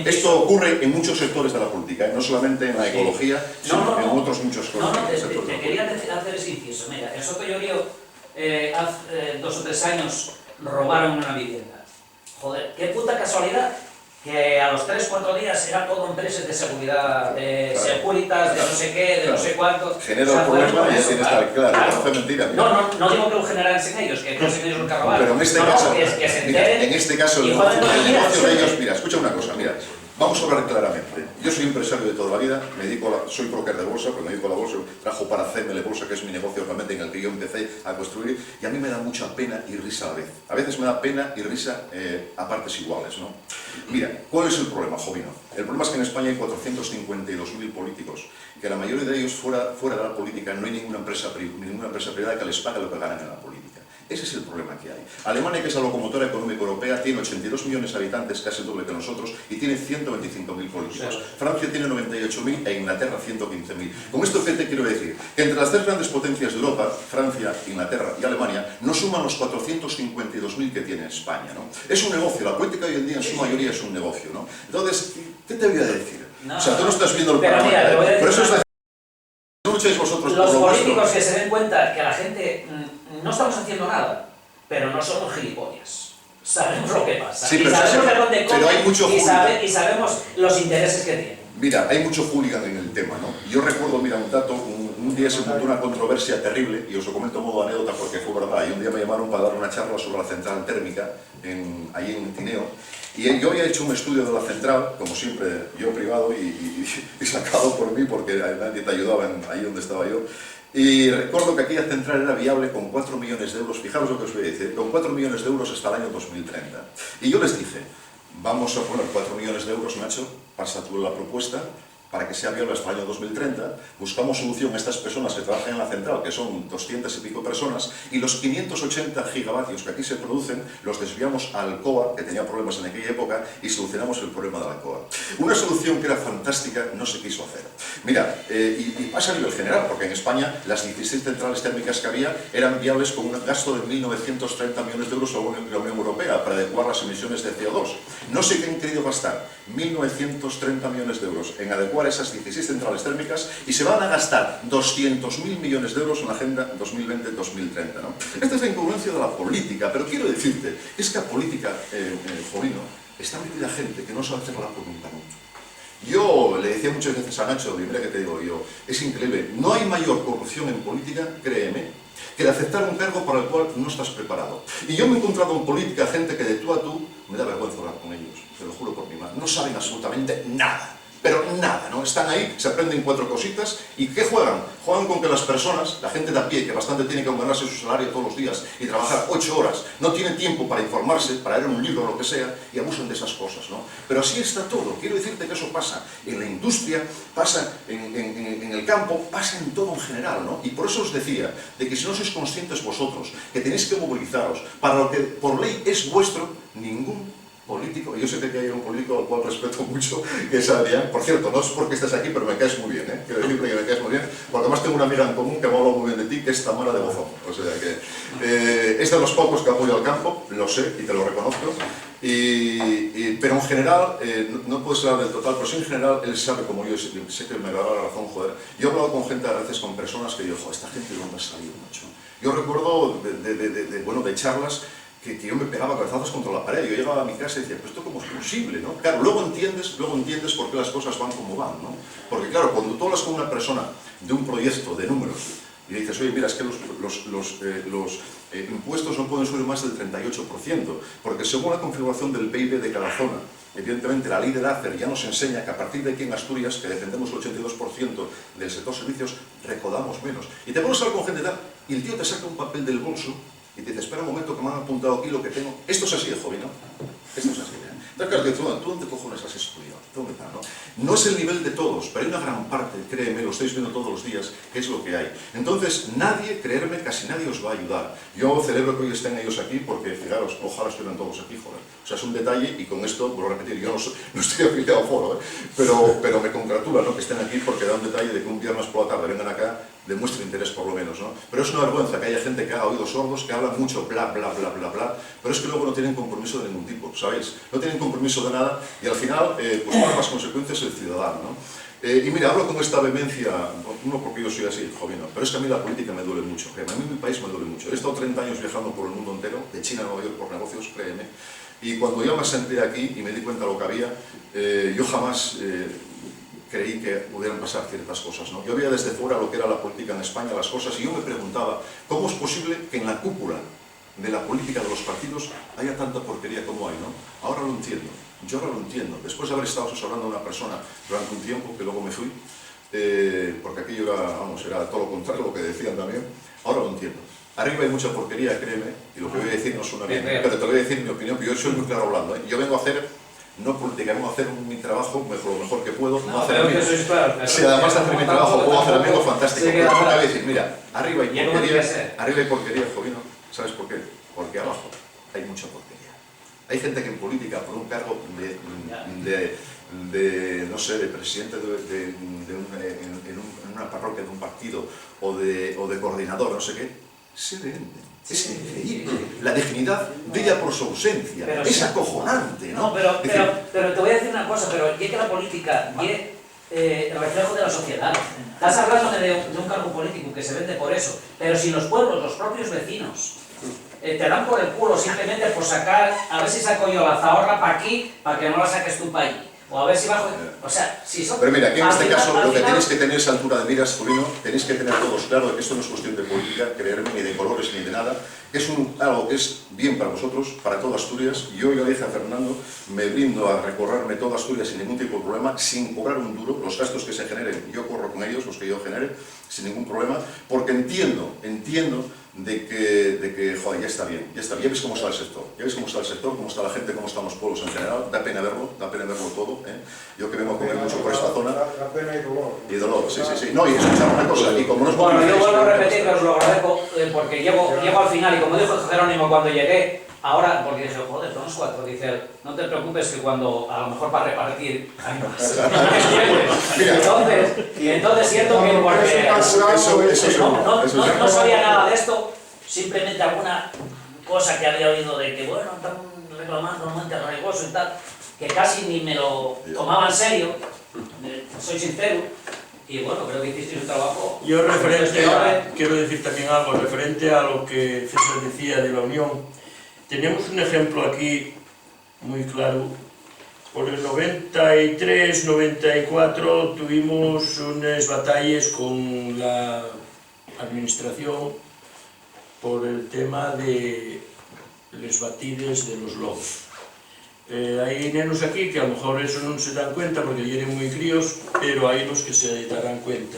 Esto ocurre en muchos sectores de la política, no solamente en la ecología, sino en otros muchos sectores. Te quería hacer ese inciso. Mira, en Soto Llorio, hace 2 o 3 años, robaron una vivienda. Joder, qué puta casualidad que a los 3-4 días eran todo empresas de seguridad, de Securitas, de no sé qué, de no sé cuánto. Genera un problema y tienes claro, no es mentira. No digo que lo generasen ellos, que no se ellos lo robaron. Pero en este caso, que se enteren. en este caso, el negocio de ellos, mira, escucha una cosa, mira, Vamos a hablar claramente. Yo soy empresario de toda la vida, soy broker de bolsa, pero me dedico a la bolsa, trabajo para CML Bolsa, que es mi negocio realmente en el que yo empecé a construir, y a mí me da mucha pena y risa a la vez. A veces me da pena y risa a partes iguales, ¿no? Mira, ¿cuál es el problema, Jovino? El problema es que en España hay 452.000 políticos, que la mayoría de ellos fuera de la política no hay ninguna empresa privada que les pague lo que ganan en la política. Ese es el problema que hay. Alemania, que es la locomotora económica europea, tiene 82 millones de habitantes, casi el doble que nosotros, y tiene 125.000 políticos. Francia tiene 98.000 e Inglaterra 115.000. Con esto, ¿qué te quiero decir? Que entre las tres grandes potencias de Europa, Francia, Inglaterra y Alemania, no suman los 452.000 que tiene España, ¿no? Es un negocio, la política hoy en día en su mayoría es un negocio, ¿no? Entonces, ¿qué te voy a decir? No, o sea, tú no estás viendo el pero programa, mira, te voy a decir por eso es una- la... No lucháis vosotros Los por lo políticos vuestro. que se den cuenta que la gente no estamos haciendo nada, pero no somos gilipollas. Sabemos lo que pasa. Sí, y pero sabemos de dónde pero hay comen mucho y sabemos los intereses que tienen. Mira, hay mucho hooligan en el tema, ¿no? Yo recuerdo, mira, un dato, un día se montó una controversia terrible, y os lo comento a modo anécdota porque fue verdad, y un día me llamaron para dar una charla sobre la central térmica, ahí en Tineo, y yo había hecho un estudio de la central, como siempre, yo privado y sacado por mí, porque nadie te ayudaba ahí donde estaba yo, y recuerdo que aquella central era viable con 4 millones de euros, fijaros lo que os voy a decir, con 4 millones de euros hasta el año 2030. Y yo les dije, vamos a poner 4 millones de euros, Nacho, pasa tú la propuesta, para que sea viable hasta el año 2030, buscamos solución a estas personas que trabajan en la central, que son 200 y pico personas, y los 580 gigavatios que aquí se producen los desviamos a Alcoa, que tenía problemas en aquella época, y solucionamos el problema de Alcoa. Una solución que era fantástica no se quiso hacer. Mira, y pasa a nivel general, porque en España las 16 centrales térmicas que había eran viables con un gasto de 1.930 millones de euros a la Unión Europea para adecuar las emisiones de CO2. No sé qué han querido gastar 1.930 millones de euros en adecuar esas 16 centrales térmicas y se van a gastar 200.000 millones de euros en la Agenda 2020-2030, ¿no? Esta es la incongruencia de la política, pero quiero decirte, es que la política, Jovino, está metida gente que no sabe hacer la política mucho. Yo le decía muchas veces a Nacho, y mira que te digo yo, es increíble, no hay mayor corrupción en política, créeme, que de aceptar un cargo para el cual no estás preparado. Y yo me he encontrado en política gente que de tú a tú me da vergüenza hablar con ellos, te lo juro por mi madre, no saben absolutamente nada. Pero nada, ¿no? Están ahí, se aprenden 4 cositas y ¿qué juegan? Juegan con que las personas, la gente de a pie, que bastante tiene que ganarse su salario todos los días y trabajar 8 horas, no tiene tiempo para informarse, para leer un libro o lo que sea, y abusan de esas cosas, ¿no? Pero así está todo. Quiero decirte que eso pasa en la industria, pasa en el campo, pasa en todo en general, ¿no? Y por eso os decía, de que si no sois conscientes vosotros, que tenéis que movilizaros para lo que por ley es vuestro, ningún político, yo sé que hay un político al cual respeto mucho, que es Adrián, por cierto, no es porque estés aquí, pero me caes muy bien, ¿eh? Quiero decirte que me caes muy bien, porque además tengo una amiga en común que me ha hablado muy bien de ti, que es Tamara de Bozón, o sea que es de los pocos que apoyo al campo, lo sé y te lo reconozco, pero en general, no puedo hablar del total, pero sí en general, él sabe como yo, sé que me dará la razón, joder, yo he hablado con gente a veces, con personas que digo, joder, esta gente de dónde ha salido, macho. Yo recuerdo de charlas que yo me pegaba cabezazos contra la pared. Yo llegaba a mi casa y decía, pues esto cómo es posible, ¿no? Claro, luego entiendes por qué las cosas van como van, ¿no? Porque claro, cuando tú hablas con una persona de un proyecto de números y dices, oye, mira, es que los impuestos no pueden subir más del 38%, porque según la configuración del PIB de cada zona, evidentemente la ley de Laffer ya nos enseña que a partir de aquí en Asturias, que defendemos el 82% del sector servicios, recaudamos menos. Y te pones a hablar con gente tal, y el tío te saca un papel del bolso y te dice, espera un momento que me han apuntado aquí lo que tengo. Esto es así de joven, ¿no? Esto es así, ¿eh? Entonces, claro, ¿tú dónde cojones has estudiado? ¿Dónde está, no? No es el nivel de todos, pero hay una gran parte, créeme, lo estáis viendo todos los días, que es lo que hay. Entonces, nadie, creerme, casi nadie os va a ayudar. Yo celebro que hoy estén ellos aquí, porque, fijaros, ojalá estuvieran todos aquí, joder. O sea, es un detalle, y con esto, vuelvo a repetir, yo no estoy afiliado a Foro, ¿eh? Pero me congratula, ¿no?, que estén aquí, porque da un detalle de que un viernes por la tarde vengan acá, demuestre interés por lo menos, ¿no? Pero es una vergüenza que haya gente que haga oídos sordos, que habla mucho bla, bla, bla, bla, bla, pero es que luego no tienen compromiso de ningún tipo, ¿sabéis? No tienen compromiso de nada y al final, pues paga las consecuencias el ciudadano, ¿no? Y mira, hablo con esta vehemencia, no porque yo soy así, jovino, pero es que a mí la política me duele mucho, a mí mi país me duele mucho. He estado 30 años viajando por el mundo entero, de China a Nueva York por negocios, créeme, y cuando yo me senté aquí y me di cuenta de lo que había, yo jamás creí que pudieran pasar ciertas cosas, ¿no? Yo veía desde fuera lo que era la política en España, las cosas, y yo me preguntaba, ¿cómo es posible que en la cúpula de la política de los partidos haya tanta porquería como hay, ¿no? Ahora lo entiendo. Yo ahora lo entiendo. Después de haber estado asesorando a una persona durante un tiempo, que luego me fui, porque aquello era, vamos, era todo lo contrario, lo que decían también, ahora lo entiendo. Arriba hay mucha porquería, créeme, y lo que voy a decir no suena bien, pero te voy a decir mi opinión, que yo soy muy claro hablando, ¿eh? Yo vengo a hacer, no política, vengo a hacer mi trabajo lo mejor que puedo, no hacer amigos. Si además de hacer mi trabajo puedo hacer amigos, fantástico. Pero lo que voy a decir, mira, arriba hay porquería, Jovino, ¿sabes por qué? Porque abajo hay mucha porquería. Hay gente que en política, por un cargo no sé, de presidente en una parroquia de un partido o de coordinador, no sé qué, se venden. Es increíble. La dignidad brilla por su ausencia. Pero es acojonante, ¿no? No, pero te voy a decir una cosa, pero ya que la política es el reflejo de la sociedad. Estás hablando de un cargo político que se vende por eso, pero si los pueblos, los propios vecinos, te dan por el culo simplemente por sacar, a ver si saco yo la zahorra para aquí, para que no la saques tú para allí. O a ver si bajo... O sea, si son... Pero mira, aquí en este caso lo que tenéis que tener es altura de miras, Jovino, tenéis que tener todos claro que esto no es cuestión de política, creerme, ni de colores, ni de nada. Es algo que es bien para vosotros, para toda Asturias. Yo ya le dije a Fernando, me brindo a recorrerme toda Asturias sin ningún tipo de problema, sin cobrar un duro. Los gastos que se generen, yo corro con ellos, los que yo genere, sin ningún problema, porque entiendo de que joder, ya está bien, ya veis cómo está el sector, cómo está la gente, cómo están los pueblos en general, da pena verlo todo, ¿eh? Yo que vengo a comer mucho por esta zona. Da pena y dolor. Y dolor, sí. No, y escuchar una cosa, y como no os Bueno, yo vuelvo a repetir que os lo agradezco, porque llego al final, y como dijo Jerónimo cuando llegué, ahora, porque dije, joder, somos 4, dice él, no te preocupes que cuando, a lo mejor para repartir, hay más. entonces siento que porque no sabía nada de esto, simplemente alguna cosa que había oído de que, bueno, están reclamando un monte arraigoso y tal, que casi ni me lo tomaba en serio, soy sincero, y bueno, creo que hicisteis un trabajo... Yo quiero decir también algo referente a lo que César decía de la Unión. Tenemos un ejemplo aquí muy claro. Por el 93, 94 tuvimos unas batallas con la administración por el tema de les batides de los lobos. Hay nenos aquí que a lo mejor eso no se dan cuenta porque vienen muy críos, pero hay los que se darán cuenta.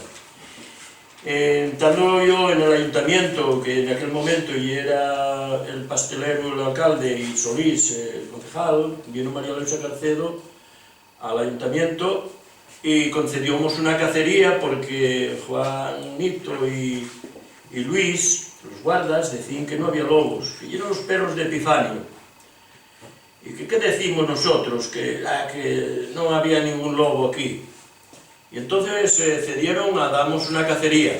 Estando yo en el ayuntamiento, que en aquel momento y era el pastelero, el alcalde, y Solís, el concejal, vino María Luisa Carcedo al ayuntamiento y concediómos una cacería porque Juanito y Luis, los guardas, decían que no había lobos, que eran los perros de Epifanio. ¿Y qué decimos nosotros? Que no había ningún lobo aquí. Y entonces cedieron a darnos una cacería.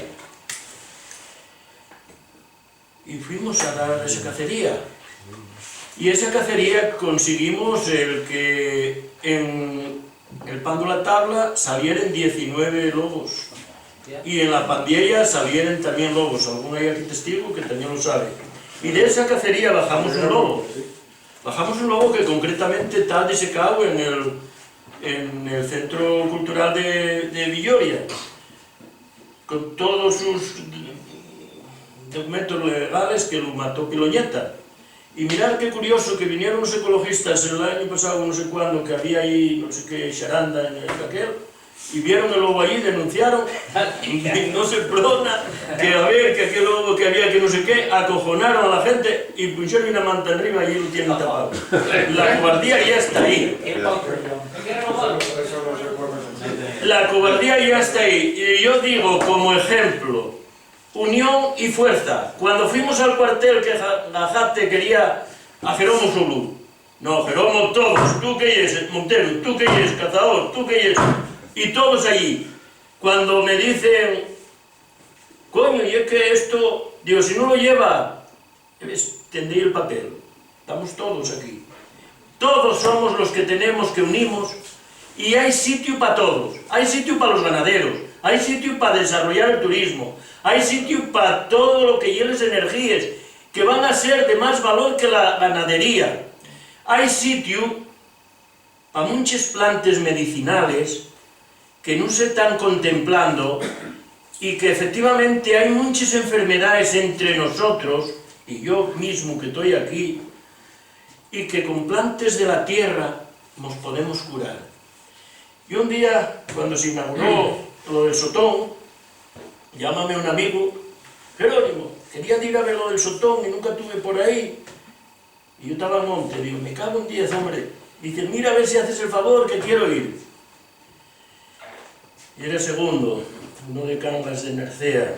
Y fuimos a dar esa cacería. Y esa cacería conseguimos el que en el pan de la tabla salieran 19 lobos. Y en la pandilla salieran también lobos. Algún hay aquí testigo que también lo sabe. Y de esa cacería bajamos un lobo. Bajamos un lobo que concretamente está disecado en el Centro Cultural de Villoria, con todos sus documentos legales que lo mató Piloñeta. Y mirad qué curioso que vinieron los ecologistas el año pasado, no sé cuándo, que había ahí no sé qué charanda en aquel, y vieron el lobo allí, denunciaron, y no se perdona, que a ver, que aquel lobo que había que no sé qué, acojonaron a la gente y pusieron una manta arriba y allí lo tienen tapado. La cobardía ya está ahí. La cobardía ya está ahí. Y yo digo, como ejemplo, unión y fuerza. Cuando fuimos al cuartel que Gajate quería a Jeromo Solú, no, Jeromo todos, tú que eres Montero, tú que eres Cazador, tú que eres... Y todos allí, cuando me dicen, coño, y es que esto, digo, si no lo lleva, tendría el papel. Estamos todos aquí. Todos somos los que tenemos que unimos y hay sitio para todos. Hay sitio para los ganaderos, hay sitio para desarrollar el turismo, hay sitio para todo lo que lleves energías, que van a ser de más valor que la ganadería. Hay sitio para muchas plantas medicinales que no se están contemplando y que efectivamente hay muchas enfermedades entre nosotros, y yo mismo que estoy aquí, y que con plantas de la tierra nos podemos curar. Y un día, cuando se inauguró lo del Sotón, llámame un amigo, Jerónimo, quería ir a ver lo del Sotón y nunca tuve por ahí. Y yo estaba en monte, digo, me cago en 10, hombre. Dice, mira a ver si haces el favor, que quiero ir. Y era segundo, uno de Cangas de Narcea.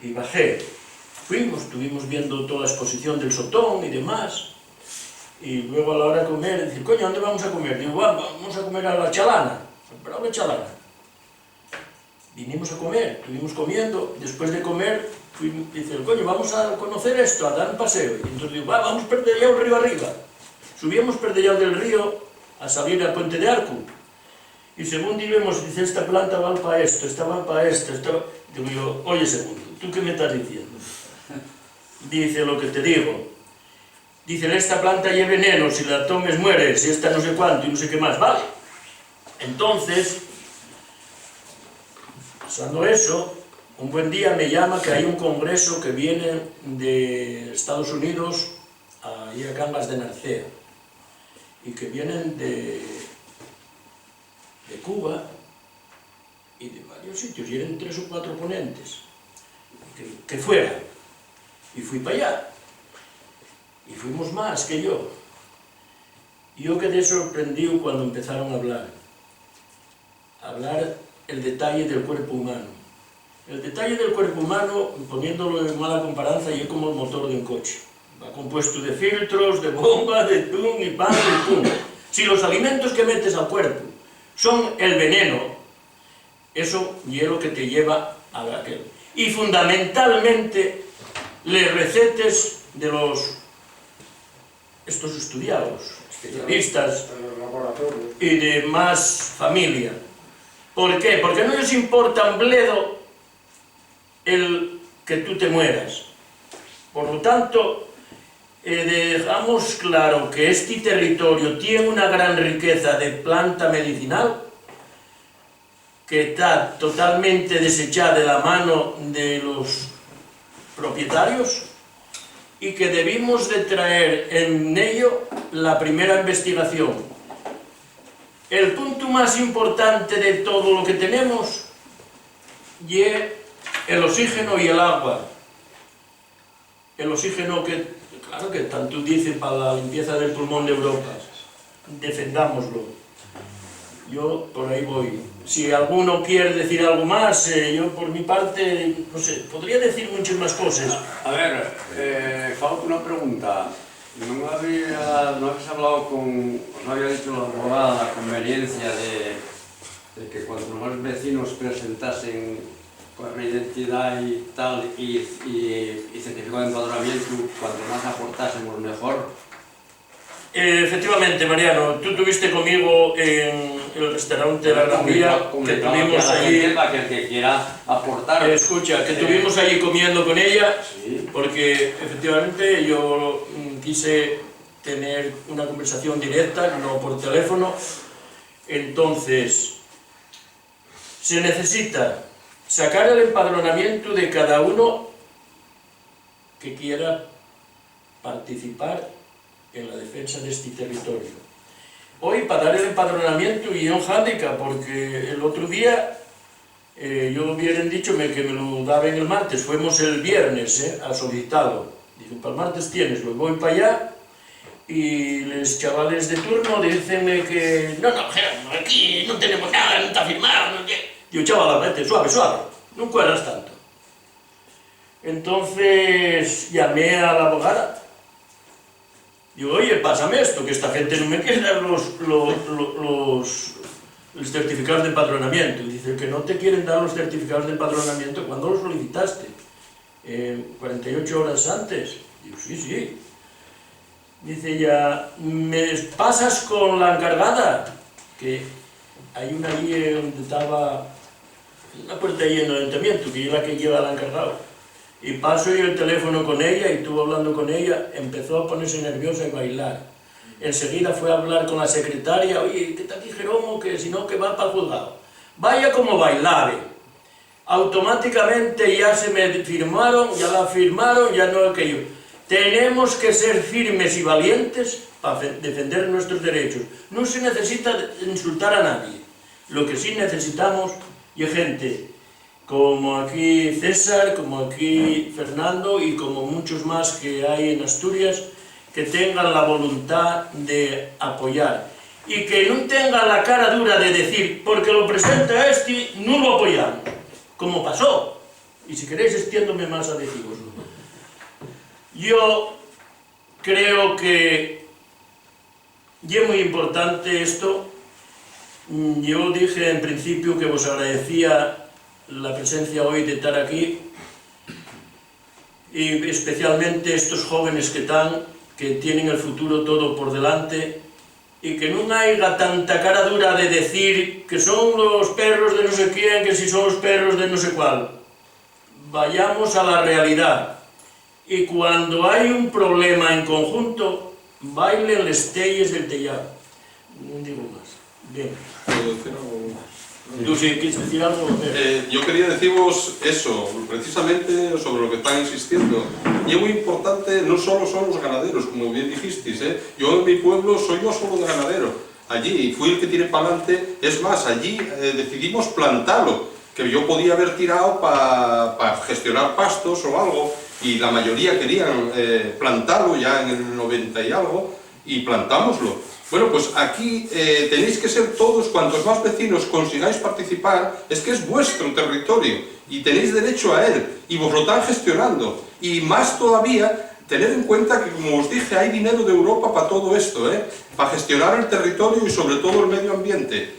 Y bajé. Fuimos, estuvimos viendo toda la exposición del Sotón y demás. Y luego a la hora de comer, dice, coño, ¿dónde vamos a comer? Digo, vamos a comer a la Chalana. Pero a la Chalana. Vinimos a comer, estuvimos comiendo, después de comer, dice, coño, vamos a conocer esto, a dar un paseo. Y entonces digo, vamos Perdellao río arriba. Subíamos Perdellao del río a salir al Puente de Arco. Y según vimos, dice, esta planta va para esto, esta va para esto, esta va... Digo yo, oye, segundo, ¿tú qué me estás diciendo? Dice, lo que te digo. Dice, esta planta lleva veneno, si la tomes mueres, y esta no sé cuánto, y no sé qué más, ¿vale? Entonces, pasando eso, un buen día me llama que hay un congreso que viene de Estados Unidos ahí a Cangas de Narcea, y que vienen de Cuba y de varios sitios, y eran 3 o 4 ponentes, que fueran. Y fui para allá, y fuimos más que yo. Y yo quedé sorprendido cuando empezaron a hablar el detalle del cuerpo humano. El detalle del cuerpo humano, poniéndolo en mala comparanza, y es como el motor de un coche. Va compuesto de filtros, de bombas, de tum y pan y pum. Si los alimentos que metes al cuerpo son el veneno, eso es lo que te lleva a aquel. Y fundamentalmente, les recetes de estos estudiados, especialistas y de más familia. ¿Por qué? Porque no les importa un bledo el que tú te mueras. Por lo tanto, dejamos claro que este territorio tiene una gran riqueza de planta medicinal que está totalmente desechada de la mano de los propietarios y que debimos de traer en ello la primera investigación. El punto más importante de todo lo que tenemos es el oxígeno y el agua. El oxígeno que, claro que tanto dice para la limpieza del pulmón de Europa, defendámoslo. Yo por ahí voy. Si alguno quiere decir algo más, yo por mi parte, no sé, podría decir muchas más cosas. A ver, falta una pregunta. ¿No habéis hablado con, os había dicho la abogada la conveniencia de que cuanto más vecinos presentasen con la identidad y tal, y certificado de empadronamiento, cuanto más aportásemos mejor? Efectivamente, Mariano, tú tuviste conmigo en el restaurante de la Gran Vía, que tuvimos allí... Para que el que quiera aportar... Escucha, que estuvimos allí comiendo con ella, sí. Porque efectivamente yo quise tener una conversación directa, no por teléfono. Entonces, se necesita sacar el empadronamiento de cada uno que quiera participar en la defensa de este territorio. Hoy, para dar el empadronamiento, y un hándicap, porque el otro día yo hubieran dicho que me lo daban el martes, fuimos el viernes a solicitarlo. Digo, para el martes tienes, lo voy para allá, y los chavales de turno dicenme que no, aquí no tenemos nada, no está firmado, no sé. Digo, chaval, vete, suave, no cuadras tanto. Entonces llamé a la abogada. Digo, oye, pásame esto, que esta gente no me quiere dar los certificados de empadronamiento. Y dice, que no te quieren dar los certificados de empadronamiento, ¿cuándo los solicitaste? 48 horas antes. Digo, sí. Dice ella, ¿me pasas con la encargada? Que hay una allí donde estaba, una puerta ahí en el ayuntamiento, que es la que lleva la encargada. Y paso yo el teléfono con ella, y estuve hablando con ella, empezó a ponerse nerviosa y bailar. Enseguida fue a hablar con la secretaria, oye, ¿qué está aquí Jeromo? Que si no, que va para el juzgado. Vaya como bailare. Automáticamente ya se me firmaron, ya la firmaron, ya no aquello. Tenemos que ser firmes y valientes para defender nuestros derechos. No se necesita insultar a nadie. Lo que sí necesitamos es gente como aquí César, como aquí Fernando y como muchos más que hay en Asturias, que tengan la voluntad de apoyar y que no tengan la cara dura de decir, porque lo presenta este, no lo apoyamos, como pasó. Y si queréis extiéndome más a deciroslo. Yo creo que es muy importante esto. Yo dije en principio que os agradecía la presencia hoy de estar aquí y especialmente estos jóvenes que tienen el futuro todo por delante y que no haya tanta cara dura de decir que son los perros de no sé quién, que si son los perros de no sé cuál. Vayamos a la realidad y cuando hay un problema en conjunto, bailen les telles del tellado. No digo más. Bien. ¿Puedo decir algo? ¿Tú sí quieres decir algo? Yo quería deciros eso, precisamente sobre lo que están insistiendo. Y es muy importante, no solo son los ganaderos, como bien dijisteis, yo en mi pueblo soy yo solo de ganadero. Allí fui el que tiré para adelante, es más, allí decidimos plantarlo, que yo podía haber tirado para gestionar pastos o algo, y la mayoría querían plantarlo ya en el 90 y algo, y plantámoslo. Bueno, pues aquí tenéis que ser todos, cuantos más vecinos consigáis participar, es que es vuestro territorio y tenéis derecho a él y vos lo están gestionando. Y más todavía, tened en cuenta que, como os dije, hay dinero de Europa para todo esto, para gestionar el territorio y sobre todo el medio ambiente.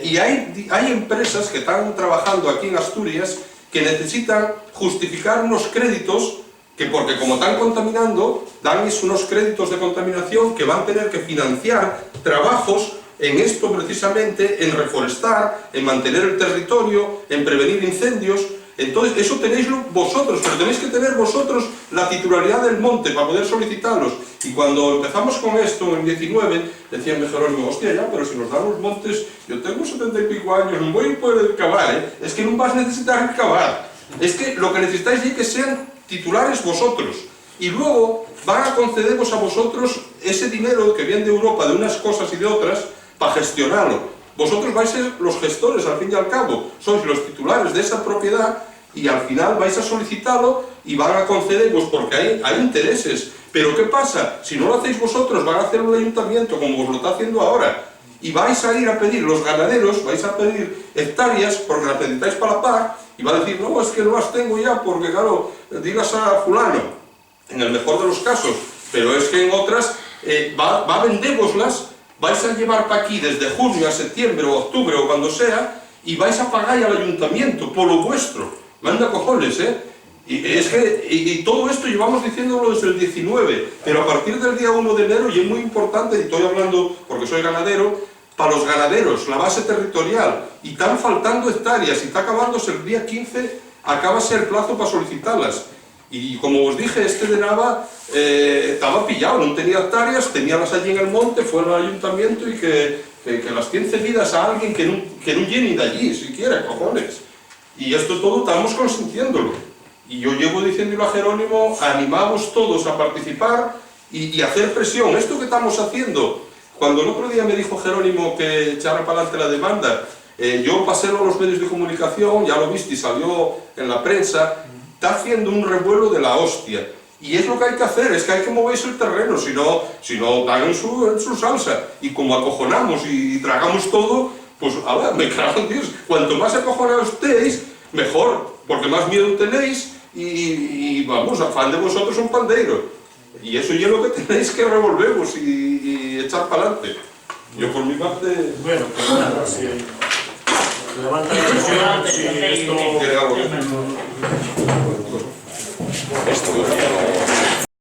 Y hay empresas que están trabajando aquí en Asturias que necesitan justificar unos créditos que porque como están contaminando, dan unos créditos de contaminación que van a tener que financiar trabajos en esto precisamente, en reforestar, en mantener el territorio, en prevenir incendios. Entonces, eso tenéis vosotros, pero tenéis que tener vosotros la titularidad del monte para poder solicitarlos. Y cuando empezamos con esto, en el 19, decían Jerónimo, hostia, ya, pero si nos dan los montes, yo tengo 70 y pico años, no voy a poder cavar, es que no vas a necesitar cavar. Es que lo que necesitáis es que sean titulares vosotros. Y luego van a concederos a vosotros ese dinero que viene de Europa, de unas cosas y de otras, para gestionarlo. Vosotros vais a ser los gestores, al fin y al cabo, sois los titulares de esa propiedad y al final vais a solicitarlo y van a concederos porque hay intereses. Pero ¿qué pasa? Si no lo hacéis vosotros, van a hacer un ayuntamiento como os lo está haciendo ahora y vais a ir a pedir, los ganaderos, vais a pedir hectáreas porque las necesitáis para la PAC y va a decir, no, es que no las tengo ya porque, claro, digas a fulano, en el mejor de los casos, pero es que en otras va a vendéroslas, vais a llevar para aquí desde junio a septiembre o octubre o cuando sea y vais a pagar al ayuntamiento por lo vuestro. Manda cojones, y todo esto llevamos diciéndolo desde el 19, pero a partir del día 1 de enero, y es muy importante, y estoy hablando porque soy ganadero, para los ganaderos, la base territorial, y están faltando hectáreas, y está acabándose el día 15, acábase el plazo para solicitarlas. Y como os dije, este de Nava estaba pillado, no tenía hectáreas, teníalas allí en el monte, fue al ayuntamiento y que las tiene cedidas a alguien que no viene de allí, siquiera, cojones. Y esto todo estamos consintiéndolo. Y yo llevo diciéndolo a Jerónimo, animamos todos a participar y hacer presión. Esto que estamos haciendo, cuando el otro día me dijo Jerónimo que echara para adelante la demanda, yo pasélo a los medios de comunicación, ya lo viste y salió en la prensa, está haciendo un revuelo de la hostia. Y es lo que hay que hacer, es que hay que mover el terreno, si no están en su salsa. Y como acojonamos y tragamos todo, pues a ver, me cago en Dios. Cuanto más acojonados estéis, mejor, porque más miedo tenéis y vamos, afán de vosotros un pandeiro. Y eso ya es lo que tenéis que revolveros y echar para adelante. Yo por mi parte... Bueno, pues nada, si levanta la presión, si esto... ¿Quiere algo? Esto...